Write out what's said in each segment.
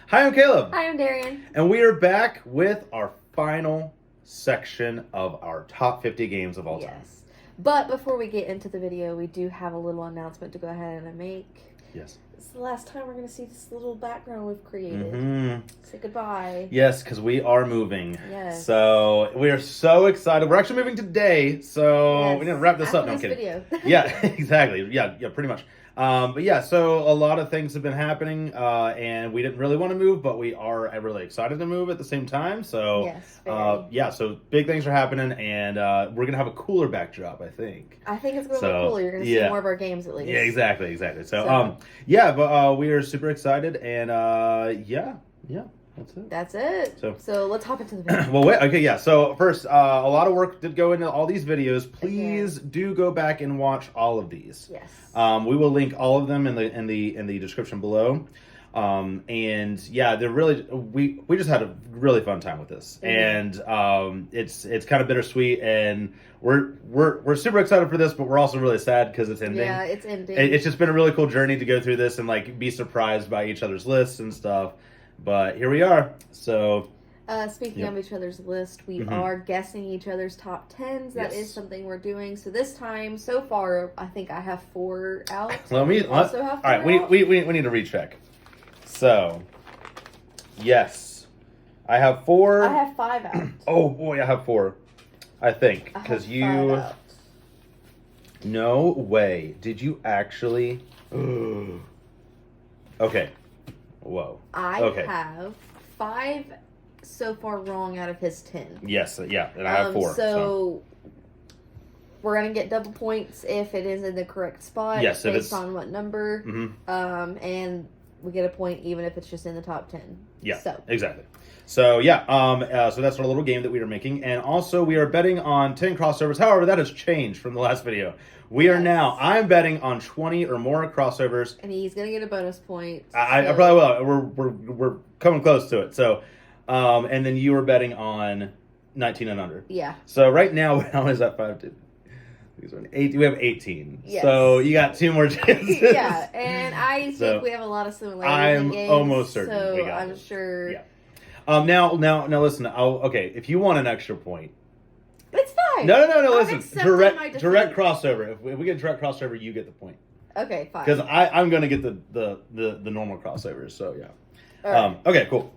Hi, I'm Caleb. Hi, I'm Darian. And we are back with our final section of our top 50 games of all time. Yes. But before we get into the video, we do have a little announcement to go ahead and make. Yes. It's the last time we're going to see this little background we've created. Mm-hmm. Say goodbye. Yes, because we are moving. Yes. So we are so excited. We're actually moving today, so Yes. we need to wrap this After up. No, I'm this kidding. video. Yeah, exactly. Yeah, pretty much. But yeah, so a lot of things have been happening, and we didn't really want to move, but we are really excited to move at the same time. So Yes, very. yeah, so big things are happening, and we're gonna have a cooler backdrop, I think. I think it's going to So, be cool. You're going to see more of our games at least. Yeah, exactly. So, yeah, but we are super excited, and yeah, that's it. That's it. So let's hop into the video. Well, wait. Okay, yeah. So first, a lot of work did go into all these videos. Please do go back and watch all of these. Yes. We will link all of them in the description below. And yeah, they're really we just had a really fun time with this, and it's kind of bittersweet, and we're super excited for this, but we're also really sad because it's ending. Yeah, it's ending. It's just been a really cool journey to go through this and like be surprised by each other's lists and stuff. But here we are. So speaking of each other's list, we are guessing each other's top 10s. That is something we're doing. So this time, so far, I think I have 4 out. All right, we need to recheck. So, yes, I have 4. I have 5 out. Oh boy, I have 4. I think because you. 5 out. No way. Did you actually? Okay. Whoa. I have 5 so far wrong out of his 10. Yes, yeah, and I have 4. So we're gonna get double points if it is in the correct spot. Yes, based on what number. Mm-hmm. And we get a point even if it's just in the top 10. Yeah. So exactly. So yeah, so that's our little game that we are making, and also we are betting on 10 crossovers. However, that has changed from the last video. We are now. I'm betting on 20 or more crossovers, and he's gonna get a bonus point. I probably will. We're coming close to it. So, and then you were betting on 19 and under. Yeah. So right now, how is that 5? We have 18. Yes. So you got 2 more chances. Yeah, and I think we have a lot of similarities in games. I'm almost certain. So we got I'm this. sure. Yeah. Now, listen. Okay, if you want an extra point, it's fine. No. Listen, Direct crossover. If we get direct crossover, you get the point. Okay, fine. Because I'm gonna get the normal crossovers. So yeah. All right. Okay, cool.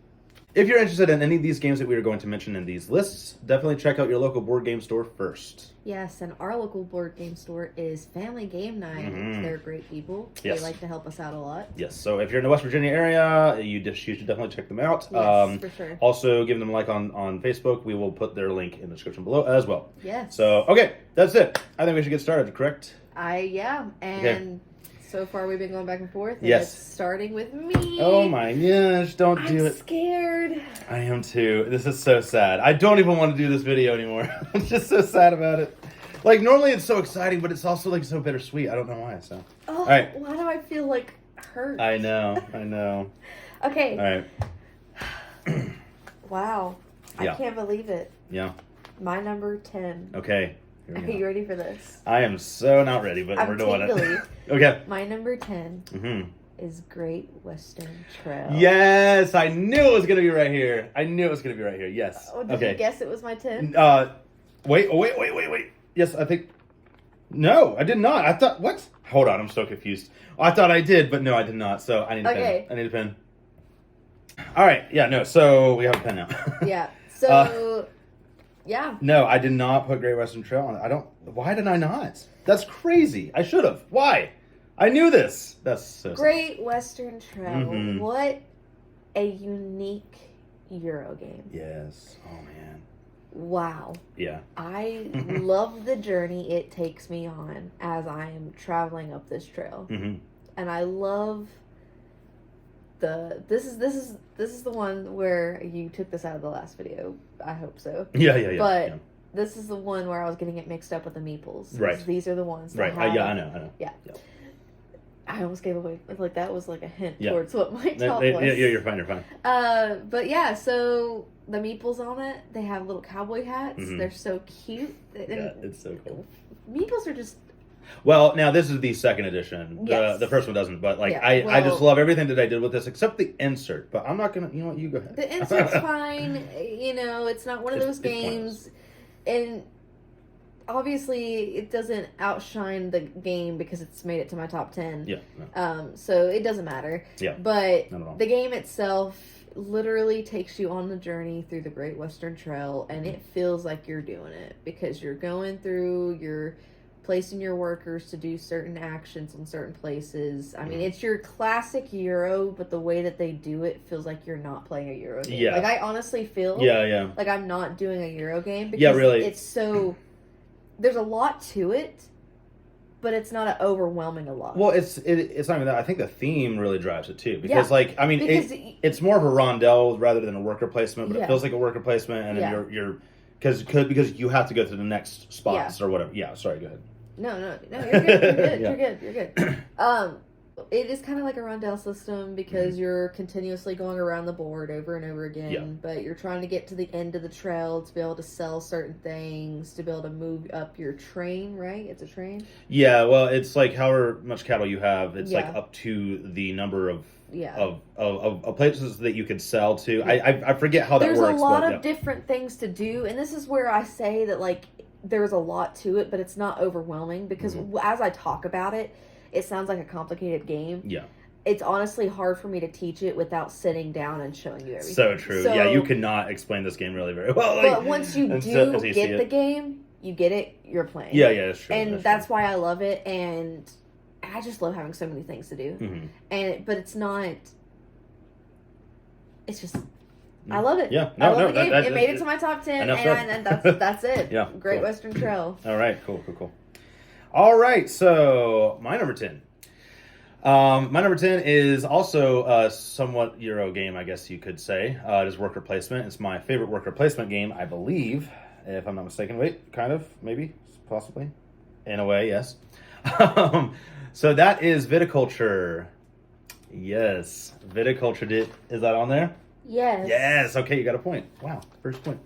If you're interested in any of these games that we are going to mention in these lists, definitely check out your local board game store first. Yes, and our local board game store is Family Game Night. They're great people. Yes. They like to help us out a lot. Yes, so if you're in the West Virginia area, you should definitely check them out. Yes, for sure. Also, give them a like on Facebook. We will put their link in the description below as well. Yes. So, okay, that's it. I think we should get started, correct? And so far we've been going back and forth. And Yes. It's starting with me. Oh my gosh, don't do it. I'm scared. I am too. This is so sad. I don't even want to do this video anymore. I'm just so sad about it. Like, normally it's so exciting, but it's also like so bittersweet. I don't know why, so. Oh, all right. Why do I feel like hurt? I know. Okay. All right. Wow. Yeah. I can't believe it. Yeah. My number 10. Okay. Are you ready for this? I am so not ready, but we're doing it. Okay. My number 10 is Great Western Trail. Yes, I knew it was going to be right here. Yes. Did you guess it was my 10? Wait. Yes, I think. No, I did not. I thought, what? Hold on, I'm so confused. I thought I did, but no, I did not. So I need a pen. I need a pen. All right. Yeah, no. So we have a pen now. Yeah. So, yeah. No, I did not put Great Western Trail on. Why did I not? That's crazy. I should have. Why? I knew this. That's so Great Western Trail. What a unique Euro game. Yes. Oh, man. Wow. Yeah. I love the journey it takes me on as I am traveling up this trail. And I love this is the one where you took this out of the last video. I hope so. Yeah. But this is the one where I was getting it mixed up with the meeples. Right. These are the ones that right. have, I know. Yeah. I almost gave away, like, that was like a hint Yeah. towards what my top was. Yeah, you're fine. But yeah, so the meeples on it, they have little cowboy hats. They're so cute. Yeah, it's so cool. Meeples are just Well, now this is the second edition. Yes. The first one doesn't, but like Yeah, I just well- love everything that I did with this except the insert. But I'm not gonna. You know what? You go ahead. The insert's fine. You know, it's not one of those It's games, and obviously it doesn't outshine the game because it's made it to my top 10. Yeah. No, So it doesn't matter. Yeah, But not at all. the game itself literally takes you on the journey through the Great Western Trail, and it feels like you're doing it because you're going through, you're placing your workers to do certain actions in certain places. I mean, it's your classic Euro, but the way that they do it feels like you're not playing a Euro game. Yeah. Like, I honestly feel Yeah. like I'm not doing a Euro game because Yeah, really. it's so... There's a lot to it, but it's not an overwhelming a lot. Well, it's not even that. I think the theme really drives it too, because Yeah. like I mean, Because it's more of a rondelle rather than a worker placement, but Yeah. it feels like a worker placement, and then Yeah. you're because you have to go to the next spots or whatever. Yeah, sorry, go ahead. No, you're good. You're good. Yeah. You're good. It is kind of like a rondelle system because you're continuously going around the board over and over again, Yeah. but you're trying to get to the end of the trail to be able to sell certain things, to be able to move up your train, right? It's a train? Yeah, well, it's like however much cattle you have, it's like Yeah. up to the number of Yeah. of places that you could sell to. I forget how that There's works. a lot but, of different things to do, and this is where I say that, like, there's a lot to it, but it's not overwhelming because as I talk about it, it sounds like a complicated game. Yeah. It's honestly hard for me to teach it without sitting down and showing you everything. So true. So- yeah, you cannot explain this game really very well. But once you and do so- as you see get it. the game, you get it, you're playing. Yeah, that's true. And that's why I love it, and I just love having so many things to do. Mm-hmm. But it's not. It's just. I love it. Yeah, I love the game. It made it to my top 10, enough and that's it. Yeah, Great cool. Western Trail. All right, cool. All right, so my number 10. My number 10 is also a somewhat Euro game, I guess you could say. It is worker placement. It's my favorite worker placement game, I believe, if I'm not mistaken. Wait, kind of, maybe, possibly. In a way, yes. So that is Viticulture. Yes, Viticulture. Is that on there? Yes. Yes. Okay, you got a point. Wow, first point.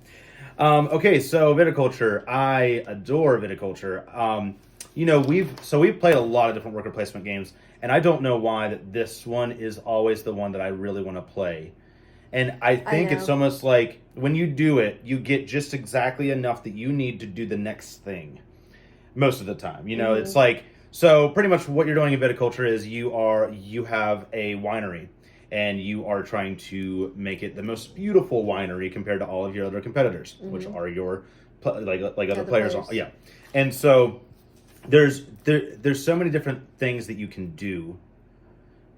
Okay, so Viticulture. I adore Viticulture. You know, we've played a lot of different worker placement games, and I don't know why that this one is always the one that I really want to play. And I think it's know. almost like when you do it, you get just exactly enough that you need to do the next thing. Most of the time, you know, it's like, so pretty much what you're doing in Viticulture is you have a winery, and you are trying to make it the most beautiful winery compared to all of your other competitors, which are your like other players. Yeah, and so there's so many different things that you can do,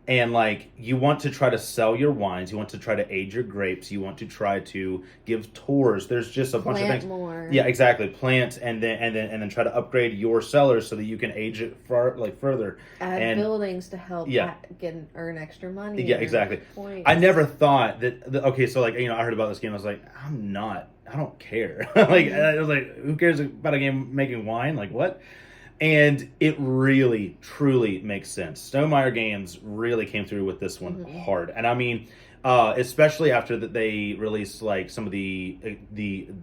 and like you want to try to sell your wines, you want to try to age your grapes, you want to try to give tours. There's just a bunch of things. More. Yeah, exactly. Plant and then try to upgrade your cellars so that you can age it further. Add and buildings to help earn extra money. Yeah, exactly. Points. I never thought that. Okay, so like, you know, I heard about this game. I was like, I don't care. Like, I was like, who cares about a game making wine? Like, what? And it really, truly makes sense. Stonemaier Games really came through with this one hard, and I mean, especially after that they released like some of the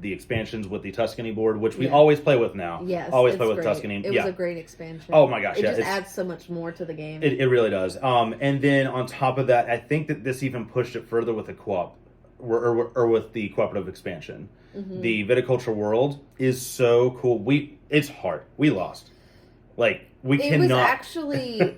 expansions with the Tuscany board, which we always play with now. Yes, always it's play with great. Tuscany. It was a great expansion. Oh my gosh, it yeah, just adds so much more to the game. It really does. And then on top of that, I think that this even pushed it further with the co-op, or with the cooperative expansion. The Viticulture world is so cool. It's hard. We lost. Like we cannot. It was actually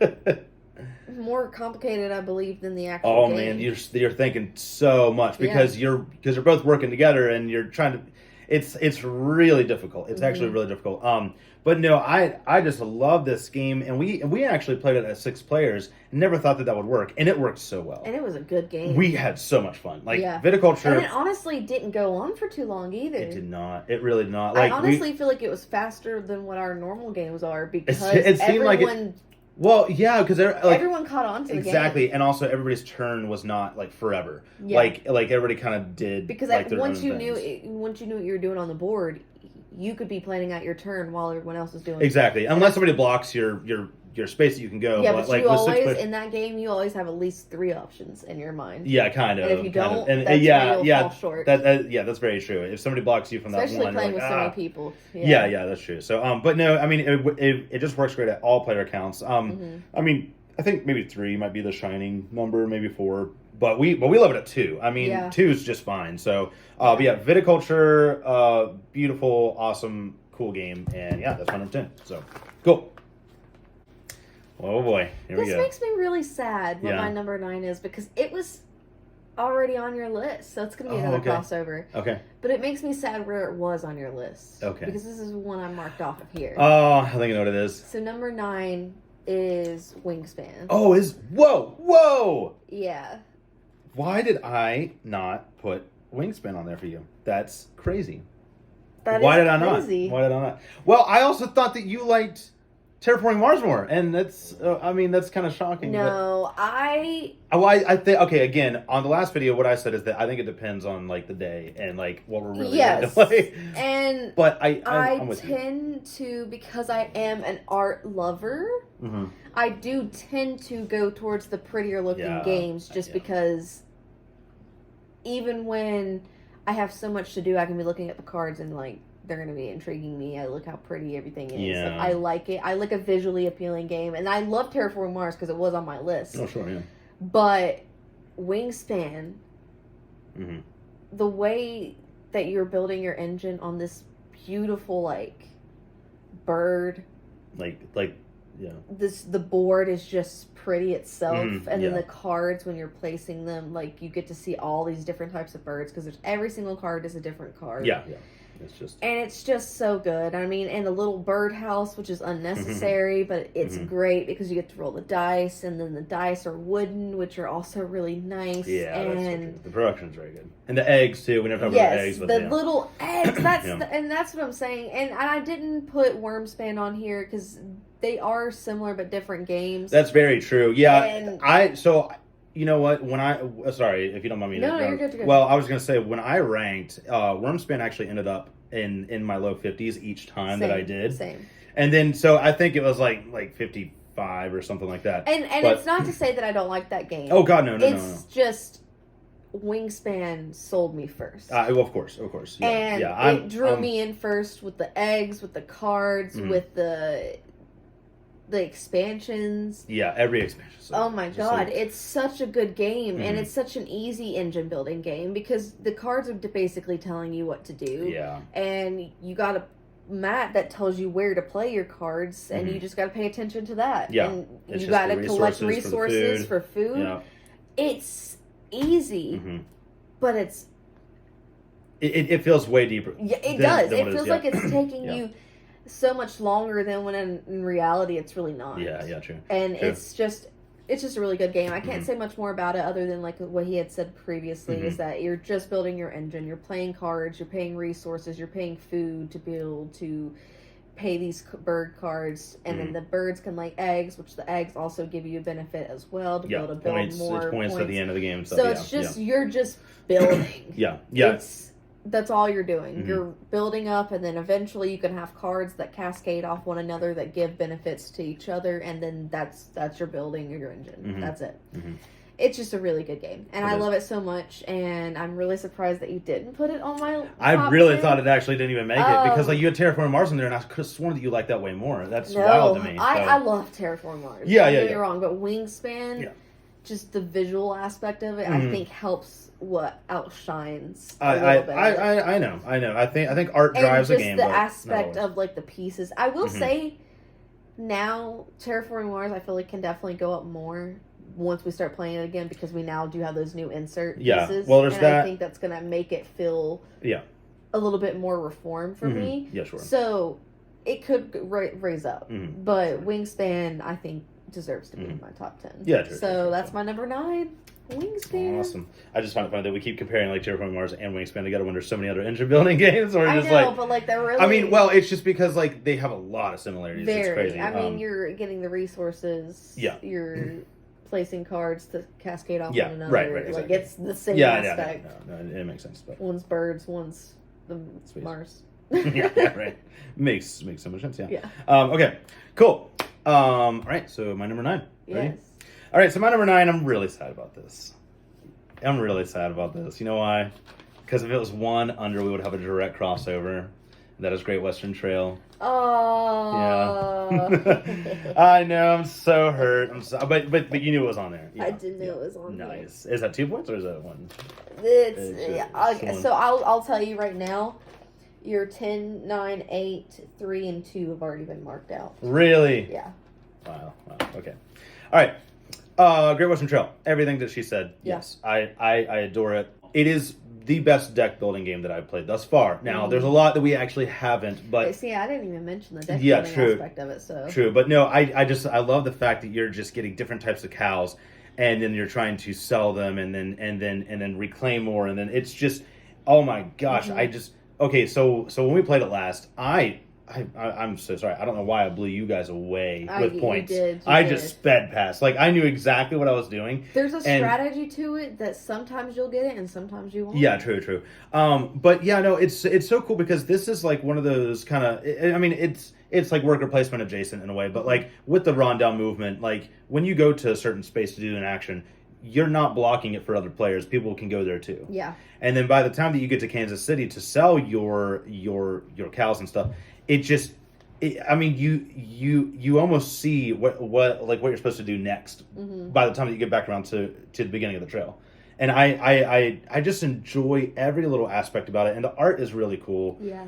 more complicated, I believe, than the actual Oh game. man, you're thinking so much because you're both working together and you're trying to. It's really difficult. It's actually really difficult. But no, I just love this game, and we actually played it at 6 players and never thought that would work, and it worked so well. And it was a good game. We had so much fun. Like Yeah. Viticulture. And it honestly didn't go on for too long either. It did not. It really did not. I Like honestly feel like it was faster than what our normal games are because it seemed like it- everyone, well, yeah, because like everyone caught on to the game. exactly, and also everybody's turn was not like forever. Yeah. Like everybody kind of did Because like, their once own you things. knew what you were doing on the board, you could be planning out your turn while everyone else is doing Exactly, unless somebody blocks your your space that you can go. Yeah, but but like you with always, 6 player, in that game, you always have at least 3 options in your mind. yeah, kind of. And if you kind don't, of. And that's yeah, where you'll yeah, fall short. yeah, that's very true. If somebody blocks you from Especially that one, playing you're with like, so many ah. people. Yeah, that's true. So, but no, I mean, it just works great at all player accounts. I mean, I think maybe 3 might be the shining number, maybe 4, but we love it at 2. I mean, Yeah. 2 is just fine. So, but yeah, Viticulture, beautiful, awesome, cool game, and yeah, that's my number 10. So, cool. Oh boy, here we This go. makes me really sad what Yeah. my number 9 is, because it was already on your list, so it's going to be Oh, another okay. crossover. Okay. But it makes me sad where it was on your list. Okay. Because this is one I marked off of here. Oh, I think I know what it is. So number 9 is Wingspan. Oh, whoa! Yeah. Why did I not put Wingspan on there for you? That's crazy. Why did I not? crazy. Why did I not? Well, I also thought that you liked Terraforming Mars more, and that's I mean that's kind of shocking. No, I think okay. Again, on the last video, what I said is that I think it depends on like the day and like what we're really into. yes, Like, and but I'm I with you. tend to, because I am an art lover, Mm-hmm. I do tend to go towards the prettier looking Yeah, games, just yeah. because even when I have so much to do, I can be looking at the cards and like they're going to be intriguing me. I look how pretty everything is. Yeah. Like, I like it. I like a visually appealing game, and I love Terraforming Mars because it was on my list. Oh sure, yeah. But Wingspan, Mm-hmm. the way that you're building your engine on this beautiful like bird, Like yeah. the board is just pretty itself, Mhm, and then yeah. the cards, when you're placing them, like you get to see all these different types of birds, because there's every single card is a different card. Yeah. It's just And it's just so good. I mean, and the little birdhouse, which is unnecessary, but it's Mhm. great because you get to roll the dice, and then the dice are wooden, which are also really nice. yeah. That's so and true. The production's very good, and the eggs too. We never talked about the yes, eggs, but the yeah. little eggs. That's Yeah. and that's what I'm saying. And I didn't put Wormspan on here because they are similar but different games. That's very true. Yeah, And- you know what? When I sorry if you don't mind me. No, you're good, you're good. Well, I was gonna say when I ranked, Wormspan actually ended up in my low 50s each time that I did, Same. and then so I think it was like 55 or something like that. And But- it's not to say that I don't like that game. Oh God, no. It's just Wingspan sold me first. Well, of course. Yeah, And yeah, it drew me in first with the eggs, with the cards, Mhm. with the expansions. Yeah, every expansion. So, Oh my just god, like- it's such a good game, and Mhm. it's such an easy engine building game because the cards are basically telling you what to do. yeah, And you got a map that tells you where to play your cards, and Mhm. you just got to pay attention to that. Yeah, And it's you just got the to collect resources for the resources food. for food. yeah. It's easy, hmm but it's It feels way deeper. yeah, it than- does. than It what feels yeah. like it's taking Yeah. you so much longer than when in reality it's really not. Yeah, true. And True. it's just a really good game. I can't Mhm. say much more about it other than like what he had said previously Mhm. is that you're just building your engine, you're playing cards, you're paying resources, you're paying food to build, to pay these bird cards, and then Mhm. the birds can lay eggs, which the eggs also give you a benefit as well to be able to build points. more It's points at the end of the game. And stuff. So yeah, it's just you're just building. yeah. That's all you're doing. Mhm. You're building up, and then eventually you can have cards that cascade off one another that give benefits to each other, and then that's your building your engine. Mhm. That's it. Mhm. It's just a really good game, and It I is. love it so much. And I'm really surprised that you didn't put it on my. I top really 10. thought it actually didn't even make it because like you had Terraforming Mars in there, and I could have sworn that you liked that way more. That's wild to me. I love Terraform Mars. Yeah, Don't yeah, get me yeah. wrong, but Wingspan, Yeah. just the visual aspect of it, I Mhm. think helps what outshines a I little bit. I know. I think art drives and a just game. the but not aspect always. of like the pieces. I will Mhm. say now Terraforming Mars I feel like can definitely go up more once we start playing it again because we now do have those new insert Yeah, pieces. well, there's and that. I think that's gonna make it feel Yeah. a little bit more reformed for Mhm. me. Yeah, sure. So it could raise up. Mhm. But Wingspan I think deserves to be in Mhm. my top 10. Yeah, true, So true, that's true. my number 9. Wingspan. Awesome. I just find it funny that we keep comparing like Terraforming Mars and Wingspan together when there's so many other engine building games. Or I just know, like, but like they're really I mean, well, it's just because like they have a lot of similarities. It's very. crazy. I mean, you're getting the resources. Yeah. You're placing cards to cascade off Yeah, one another. right, Like exactly. it's the same yeah, aspect. no, it makes sense. But One's birds, one's the Space. Mars. yeah, right. Makes so much sense. Yeah. Yeah. Okay. Cool. All right, so my number 9. Ready? Yes. All right, so my number 9, I'm really sad about this. I'm really sad about this. You know why? Because if it was one under, we would have a direct crossover. That is Great Western Trail. Oh. Yeah. I know, I'm so hurt. But you knew it was on there. Yeah. I did know it was on there. Nice. Is that 2 points or is that 1? So I'll tell you right now, your 10, 9, 8, 3, and 2 have already been marked out. Really? Yeah. Wow. Okay. All right. Great Western Trail. Everything that she said. Yeah. Yes. I adore it. It is the best deck building game that I've played thus far. Now, there's a lot that we actually haven't, but See, I didn't even mention the deck Yeah, building true. aspect of it. So true. But no, I love the fact that you're just getting different types of cows, and then you're trying to sell them, and then reclaim more, and then it's just, oh my gosh, okay. So when we played it last, I'm so sorry. I don't know why I blew you guys away with points. You I did. just sped past. Like, I knew exactly what I was doing. There's a strategy to it that sometimes you'll get it and sometimes you won't. Yeah, true. But yeah, no, it's so cool because this is like one of those kind of. I mean, it's like worker placement adjacent in a way, but like with the rondel movement, like when you go to a certain space to do an action, you're not blocking it for other players. People can go there too. Yeah. And then by the time that you get to Kansas City to sell your cows and stuff, I mean, you almost see what you're supposed to do next by the time that you get back around to the beginning of the trail. And I just enjoy every little aspect about it, and the art is really cool. Yeah.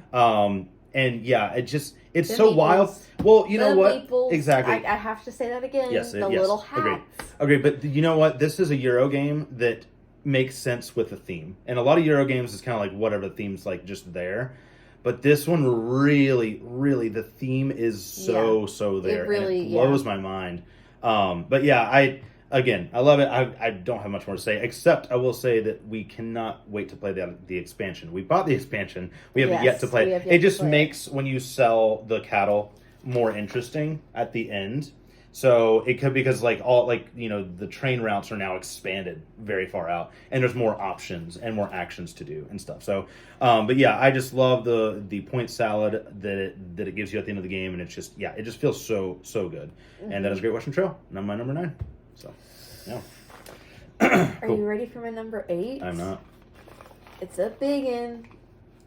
And yeah, it's The so meeples. wild. Well, you know The what? meeples, Exactly. I have to say that again. Yes, the yes, little hats. Agreed. But you know what? This is a Euro game that makes sense with the theme. And a lot of Euro games is kind of like whatever the theme's like just there. But this one really, the theme is so there. It really, and it blows my mind. But yeah, I love it. I don't have much more to say, except I will say that we cannot wait to play the expansion. We bought the expansion. We have yet to play. It just makes when you sell the cattle more interesting at the end. So it could, because like the train routes are now expanded very far out, and there's more options and more actions to do and stuff. So, but yeah, I just love the point salad that it gives you at the end of the game, and it just feels so good. And that is Great Western Trail, and I'm my number 9. So, yeah. Are you ready for my number 8? I'm not. It's a big one.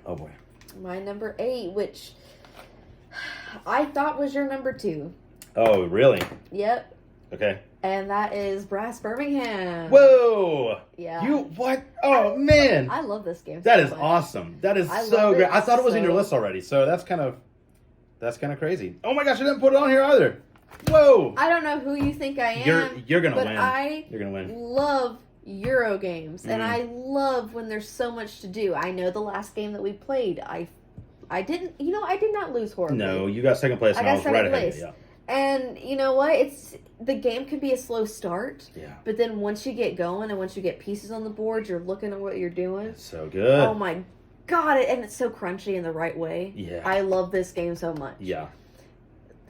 Oh boy. My number 8, which I thought was your number 2. Oh really? Yep. Okay. And that is Brass Birmingham. Whoa! Yeah. You what? Oh man! I love this game. That so is much. awesome. That is I so love great. it I thought it was in your so- list already, so that's kind of crazy. Oh my gosh, I didn't put it on here either. Whoa! I don't know who you think I am. You're gonna but win. You're gonna win. love Euro games, and Mm-hmm. I love when there's so much to do. I know the last game that we played, I did not lose horribly. No, you got second place, and I I got was second right ahead of place. you. Yeah. And you know what? The game could be a slow start, Yeah. but then once you get going and once you get pieces on the board, you're looking at what you're doing. It's so good. Oh my god! And it's so crunchy in the right way. Yeah. I love this game so much. Yeah.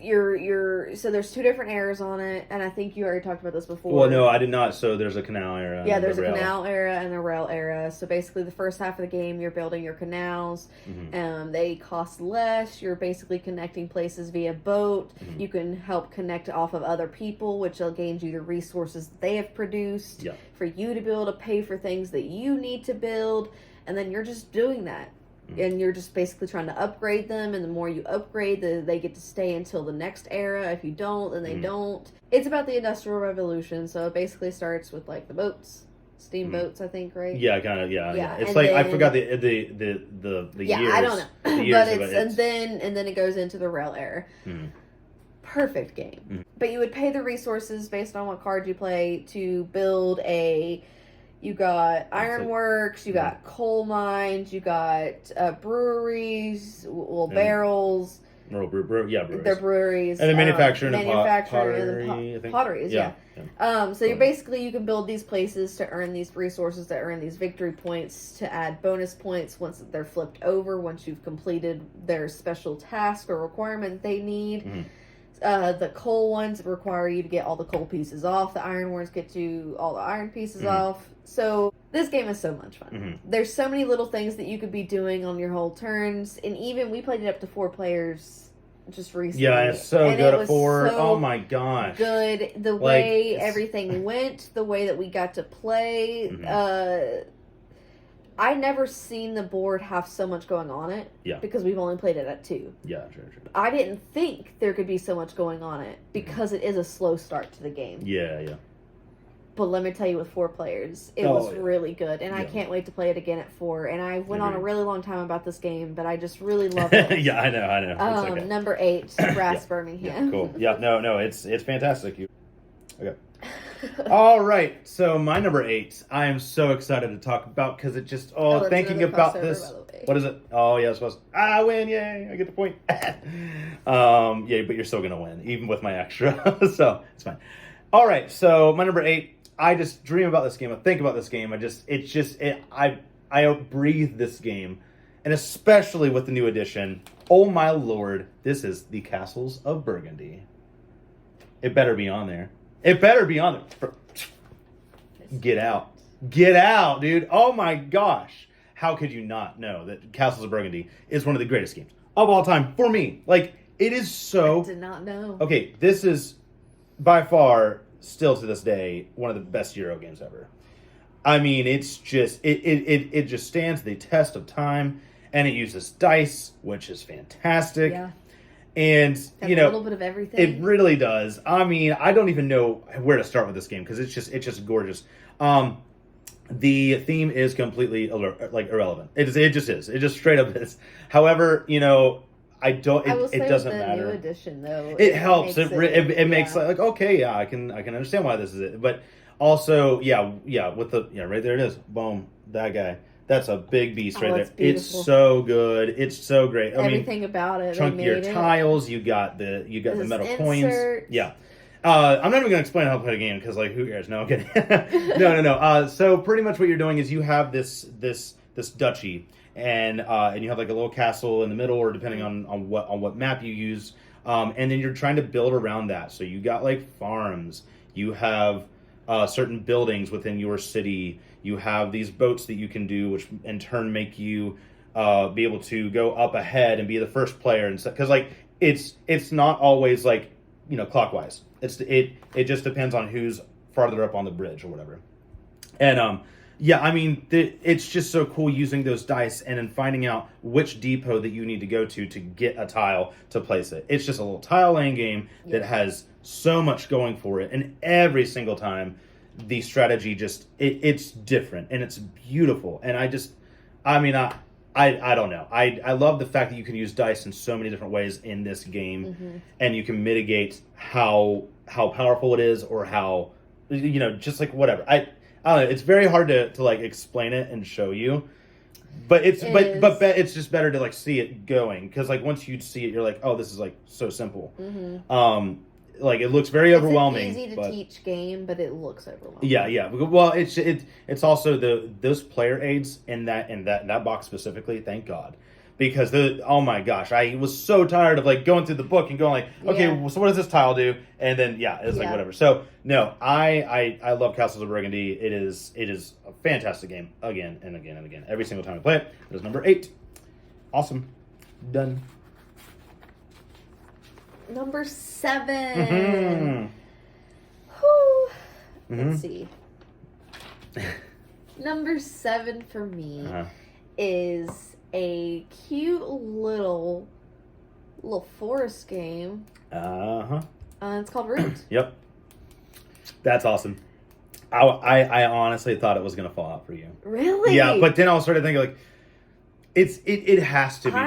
So there's 2 different eras on it, and I think you already talked about this before. Well, no, I did not. So there's a canal era. Yeah, and there's a rail. canal era and a rail era. So basically, the first half of the game, you're building your canals. Mm-hmm. They cost less. You're basically connecting places via boat. Mm-hmm. You can help connect off of other people, which will gain you the resources that they have produced Yeah. for you to be able to pay for things that you need to build. And then you're just doing that. And you're just basically trying to upgrade them, and the more you upgrade, they get to stay until the next era. If you don't, then they don't. It's about the Industrial Revolution, so it basically starts with like the boats, steamboats, I think, right? Yeah, kind of. Yeah. Yeah, It's and like I then- forgot the Yeah, years. I don't know, The years but of it's and then it goes into the rail era. Perfect game, but you would pay the resources based on what card you play to build a. You got ironworks, you got coal mines, you got breweries, barrels. Breweries. They're breweries. And the manufacturing and manufacturing pottery, I think. potteries, yeah. So you're basically, you can build these places to earn these resources, to earn these victory points, to add bonus points once they're flipped over, once you've completed their special task or requirement they need. The coal ones require you to get all the coal pieces off. The iron ones get you all the iron pieces off. So this game is so much fun. There's so many little things that you could be doing on your whole turns. And even we played it up to 4 players just recently. Yeah, it's so and good it at was 4. so Oh my gosh. good. The Like, way it's- everything went, the way that we got to play. Mhm. I never seen the board have so much going on it. Yeah. Because we've only played it at 2. Yeah, sure. I didn't think there could be so much going on it because it is a slow start to the game. Yeah. But let me tell you, with 4 players, it Oh, was yeah. really good, and I Yeah. can't wait to play it again at 4. And I went on a Agreed. really long time about this game, but I just really love it. Yeah, I know. It's okay. Number 8, Brass Yeah, Birmingham. cool. Yeah, no, it's fantastic. Okay. All right, so my number 8, I am so excited to talk about because it just that's thinking another about crossover, this. by the way. What is it? Oh yeah, it's supposed. I win! Yay! I get the point. Yeah, but you're still gonna win even with my extra, so it's fine. All right, so my number 8. I just dream about this game. I think about this game. I breathe this game, and especially with the new edition. Oh my lord, this is the Castles of Burgundy. It better be on there. It better be on there. Get out. Get out, dude. Oh my gosh. How could you not know that Castles of Burgundy is one of the greatest games of all time for me? Like, it is so... I did not know. Okay, this is by far, still to this day, one of the best Euro games ever. I mean, it's just... It just stands the test of time, and it uses dice, which is fantastic. Yeah. And, Has you a know... little bit of everything. It really does. I mean, I don't even know where to start with this game because it's just gorgeous. The theme is completely irrelevant. It just is. It just straight up is. However, you know, I will say it doesn't the matter. New edition, though, it helps. makes It makes like okay, yeah, I can understand why this is it. But also, yeah, with the right there it is. Boom, that guy. That's a big beast right there. Beautiful. It's so good. It's so great. Everything about it. Chunkier tiles. You got the metal coins. Yeah. I'm not even gonna explain how to play the game because who cares? No, I'm kidding. No. So pretty much what you're doing is you have this duchy and you have a little castle in the middle, or depending on what map you use, and then you're trying to build around that. So you got farms. You have certain buildings within your city. You have these boats that you can do, which in turn make you be able to go up ahead and be the first player, and because it's not always clockwise. It just depends on who's farther up on the bridge or whatever. And it's just so cool using those dice and then finding out which depot that you need to go to get a tile to place it. It's just a little tile laying game that has so much going for it, and every single time the strategy it's different and it's beautiful. And I don't know. I love the fact that you can use dice in so many different ways in this game, and you can mitigate how powerful it is, or how just whatever. I don't know. It's very hard to explain it and show you, but it's just better to see it going, because once you see it, you're like, oh, this is so simple. It looks very overwhelming. It's an easy to teach game, but it looks overwhelming. Yeah. Well, it's also those player aids in that box specifically. Thank God, because oh my gosh, I was so tired of going through the book and going okay, so what does this tile do? And then it's whatever. So no, I love Castles of Burgundy. It is a fantastic game again and again and again. Every single time I play it. It is number 8. Awesome. Done. Number 7. Whew. Let's see. Number 7 for me is a cute little forest game. It's called Root. Yep. That's awesome. I honestly thought it was gonna fall out for you. Really? Yeah, but then I started thinking it has to be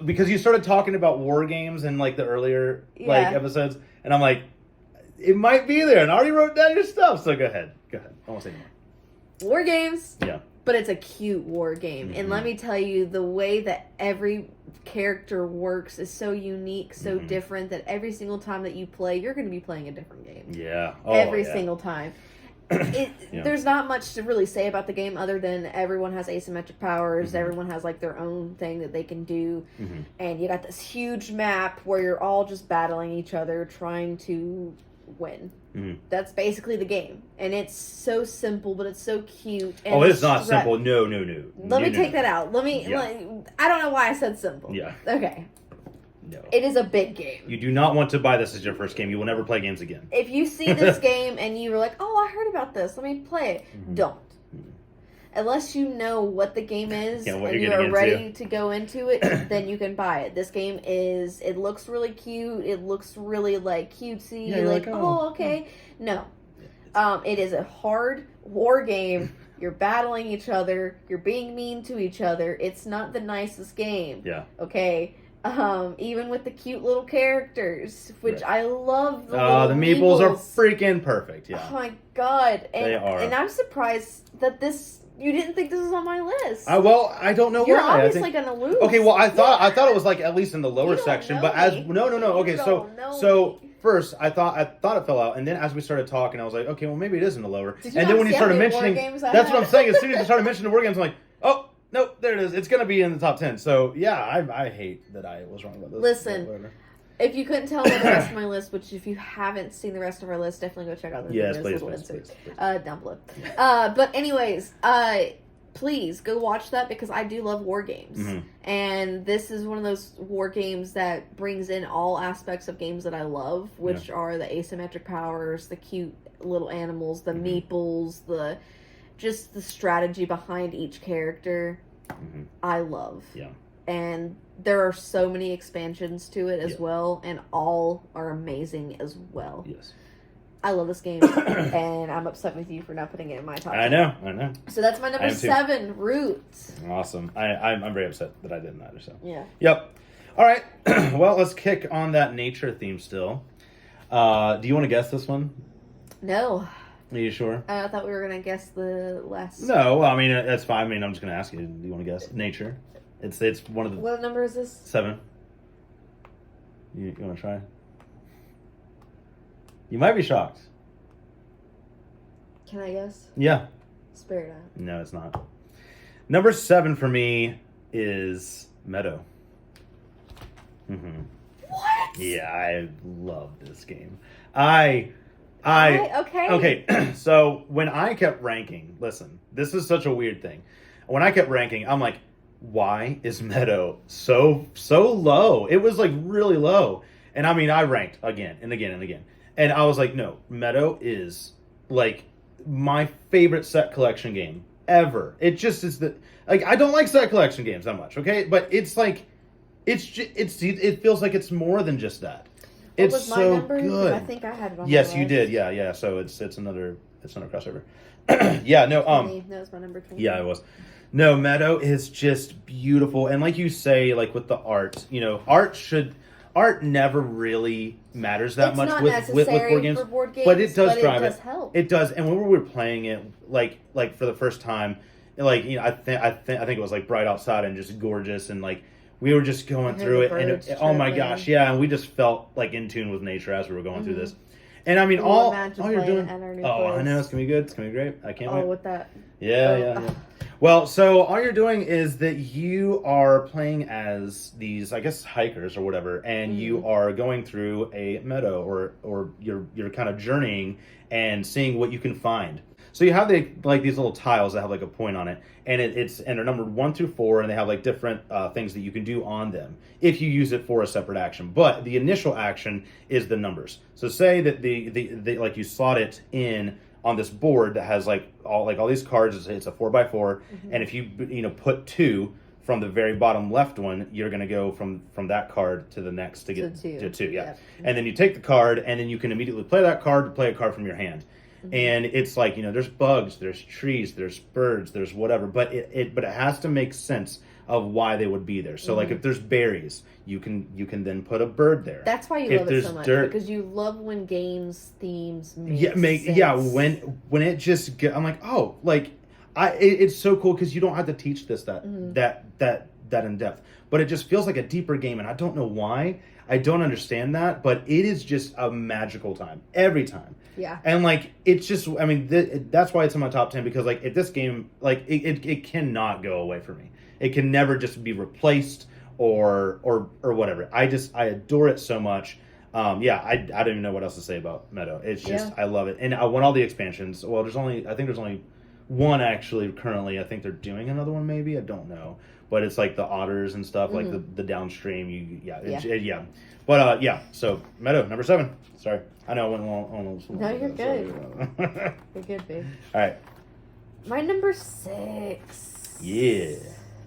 because you started talking about war games in the earlier episodes, and I'm like, it might be there, and I already wrote down your stuff. So go ahead. I won't say more. War games. Yeah. But it's a cute war game, and let me tell you, the way that every character works is so unique, so different, that every single time that you play, you're going to be playing a different game. Yeah. Every single time. There's not much to really say about the game other than everyone has asymmetric powers. Everyone has their own thing that they can do, and you got this huge map where you're all just battling each other, trying to win. That's basically the game, and it's so simple, but it's so cute. And it's not simple. No. Let me take that out. I don't know why I said simple. Yeah. Okay. No. It is a big game. You do not want to buy this as your first game. You will never play games again. If you see this game and you're like, oh, I heard about this, let me play it. Mhm. Don't. Unless you know what the game is Yeah, what and you're you are getting ready to go into it, then you can buy it. This game it looks really cute. It looks really like cutesy. Yeah, you're like, like, oh, oh, okay. No. It is a hard war game. You're battling each other. You're being mean to each other. It's not the nicest game. Yeah. Okay. Even with the cute little characters, which Right. I love. The meeples are freaking perfect. Oh Yeah. my god! And, They are. And I'm surprised that you didn't think this was on my list. I don't know You're why. obviously gonna lose. Okay, well, I thought it was like at least in the lower You don't section, know but as me. no. Okay, You so don't know so me. first I thought it fell out, and then as we started talking, I was like, okay, well maybe it is in the lower. Did you And not then when you see how started many war mentioning, games I that's had? what I'm saying. As soon as you started mentioning the war games, I'm like, oh no, there it is. It's gonna be in the top 10. So yeah, I hate that I was wrong about this. Listen. But whatever. If you couldn't tell by the rest of my list, which if you haven't seen the rest of our list, definitely go check out the Yes, videos, please, little please, inserts, please. down below. But anyways, please go watch that because I do love war games. Mhm. And this is one of those war games that brings in all aspects of games that I love, which are the asymmetric powers, the cute little animals, the meeples, just the strategy behind each character. Mhm. I love. Yeah. And there are so many expansions to it as Yeah. well, and all are amazing as well. Yes. I love this game, and I'm upset with you for not putting it in my top 10. I know. So that's my I number am too. 7, Roots. Awesome. I'm very upset that I didn't either. So. Yeah. Yep. All right. Well, let's kick on that nature theme still. Do you want to guess this one? No. Are you sure? I thought we were going to guess the last. No. Well, I mean, that's fine. I mean, I'm just going to ask you. Do you want to guess? Nature. It's one of the What number is this? 7. You want to try? You might be shocked. Can I guess? Yeah. Spirit Island. No, it's not. Number 7 for me is Meadow. Mm-hmm. What? Yeah, I love this game. Okay. Okay, so when I kept ranking, listen, this is such a weird thing. When I kept ranking, I'm like, why is Meadow so low? It was like really low. And I mean, I ranked again and again and again. And I was like, no, Meadow is like my favorite set collection game ever. It just is I don't like set collection games that much, okay? But it's like it feels like it's more than just that. What It's was my so number? 'Cause good. I think I had it on Yes, my you list. did. Yeah. So it's another crossover. Yeah, no, 20. That was my number 20. yeah, it was. No, Meadow is just beautiful, and like you say, like with the art, art never really matters that It's much not with necessary board games, for board games, but it does drive it. Does it. help. It does, and when we were playing it, like for the first time, like I think it was like bright outside and just gorgeous, and like we were just going I heard through the it, and birds oh my chirping. gosh, yeah, and we just felt like in tune with nature as we were going through this. And I mean, We'll all imagine you're playing doing. at our new Oh, I place. know it's gonna be good. It's gonna be great. I can't wait. with that. Yeah. Well, so all you're doing is that you are playing as these, I guess, hikers or whatever, and you are going through a meadow, or you're kind of journeying and seeing what you can find. So you have like these little tiles that have like a point on it, and they're numbered 1 through 4, and they have like different things that you can do on them if you use it for a separate action. But the initial action is the numbers. So say that the like you slot it in on this board that has like all these cards. It's a 4x4, and if you put 2 from the very bottom left one, you're going to go from that card to the next to get To 2. to 2. Yeah, Yep. and then you take the card, and then you can immediately play that card to play a card from your hand. And it's like, there's bugs, there's trees, there's birds, there's whatever, but it has to make sense of why they would be there. So like if there's berries, you can then put a bird there. That's why you If love it there's so much, dirt- because you love when games themes make Yeah, sense. when it just I'm like, oh, like it's so cool because you don't have to teach this that in depth, but it just feels like a deeper game, and I don't know why. I don't understand that, but it is just a magical time every time. Yeah. And like it's just, I mean, that's why it's in my top 10, because like if this game, like it cannot go away for me. It can never just be replaced or whatever. I adore it so much. I don't even know what else to say about Meadow. It's just I love it, and I want all the expansions. Well, I think there's only one actually currently. I think they're doing another one. Maybe I don't know, but it's like the otters and stuff, like the downstream. Yeah. But yeah. So Meadow number 7. Sorry, I know I went on. No, you're good. You're good, babe. All right. My number 6. Yeah.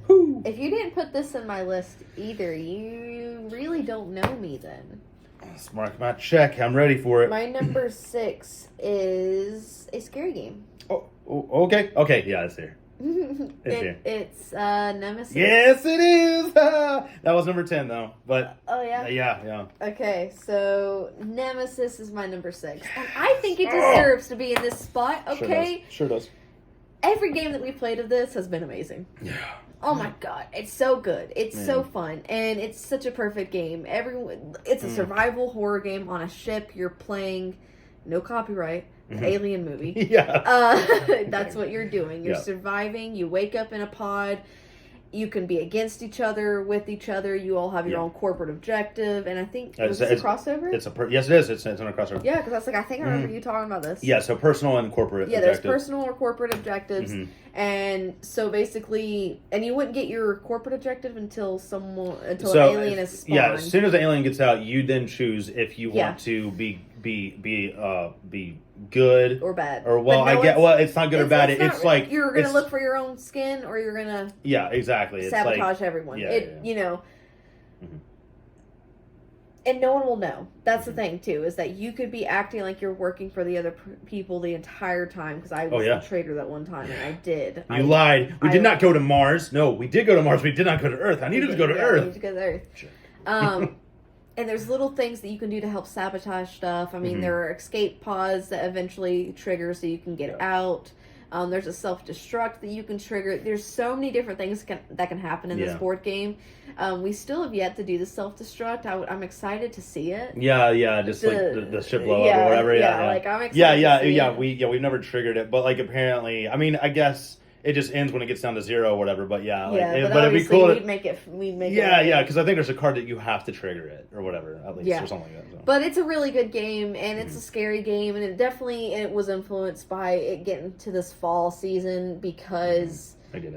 If you didn't put this in my list either, you really don't know me then. Let's mark my check. I'm ready for it. My number 6 is a scary game. Oh, okay. Okay, yeah, it's here. It's Nemesis. Yes, it is. That was number 10 though. But Oh yeah. yeah. Okay, so Nemesis is my number 6, and I think it deserves to be in this spot. Okay. Sure does. Every game that we played of this has been amazing. Yeah. Oh my god, it's so good. It's Man. so fun, and it's such a perfect game. It's a survival horror game on a ship. You're playing, no copyright, an alien movie. Yeah. That's what you're doing. You're surviving. You wake up in a pod. You can be against each other, with each other. You all have your own corporate objective, and I think was this a crossover? Yes, it is. It's on a crossover. Yeah, because I think I remember you talking about this. Yeah, so personal and corporate. Yeah, objective. there's personal or corporate objectives, and so basically, and you wouldn't get your corporate objective until an alien is spawned. Yeah, as soon as the alien gets out, you then choose if you want to be good or bad. Or it's not good or bad. It's like you're gonna look for your own skin, or you're gonna exactly sabotage everyone. You know. And no one will know. That's the thing, too, is that you could be acting like you're working for the other people the entire time, because I was a traitor that one time, and I did. You lied. We did not go to Mars. No, we did go to Mars. We did not go to Earth. I needed to go to Earth. I needed to go to Earth. Sure. And there's little things that you can do to help sabotage stuff. I mean, there are escape pods that eventually trigger so you can get out. There's a self-destruct that you can trigger. There's so many different things that can happen in this board game. We still have yet to do the self-destruct. I'm excited to see it. Yeah, just like the ship blow up or whatever. Yeah, like I'm excited to see it. We've never triggered it, but like apparently, I mean, I guess it just ends when it gets down to 0 or whatever. But but it'd be cool. We'd make it. Yeah, because I think there's a card that you have to trigger it or whatever, at least or something like that. So. But it's a really good game, and it's a scary game, and it was influenced by it getting to this fall season because I get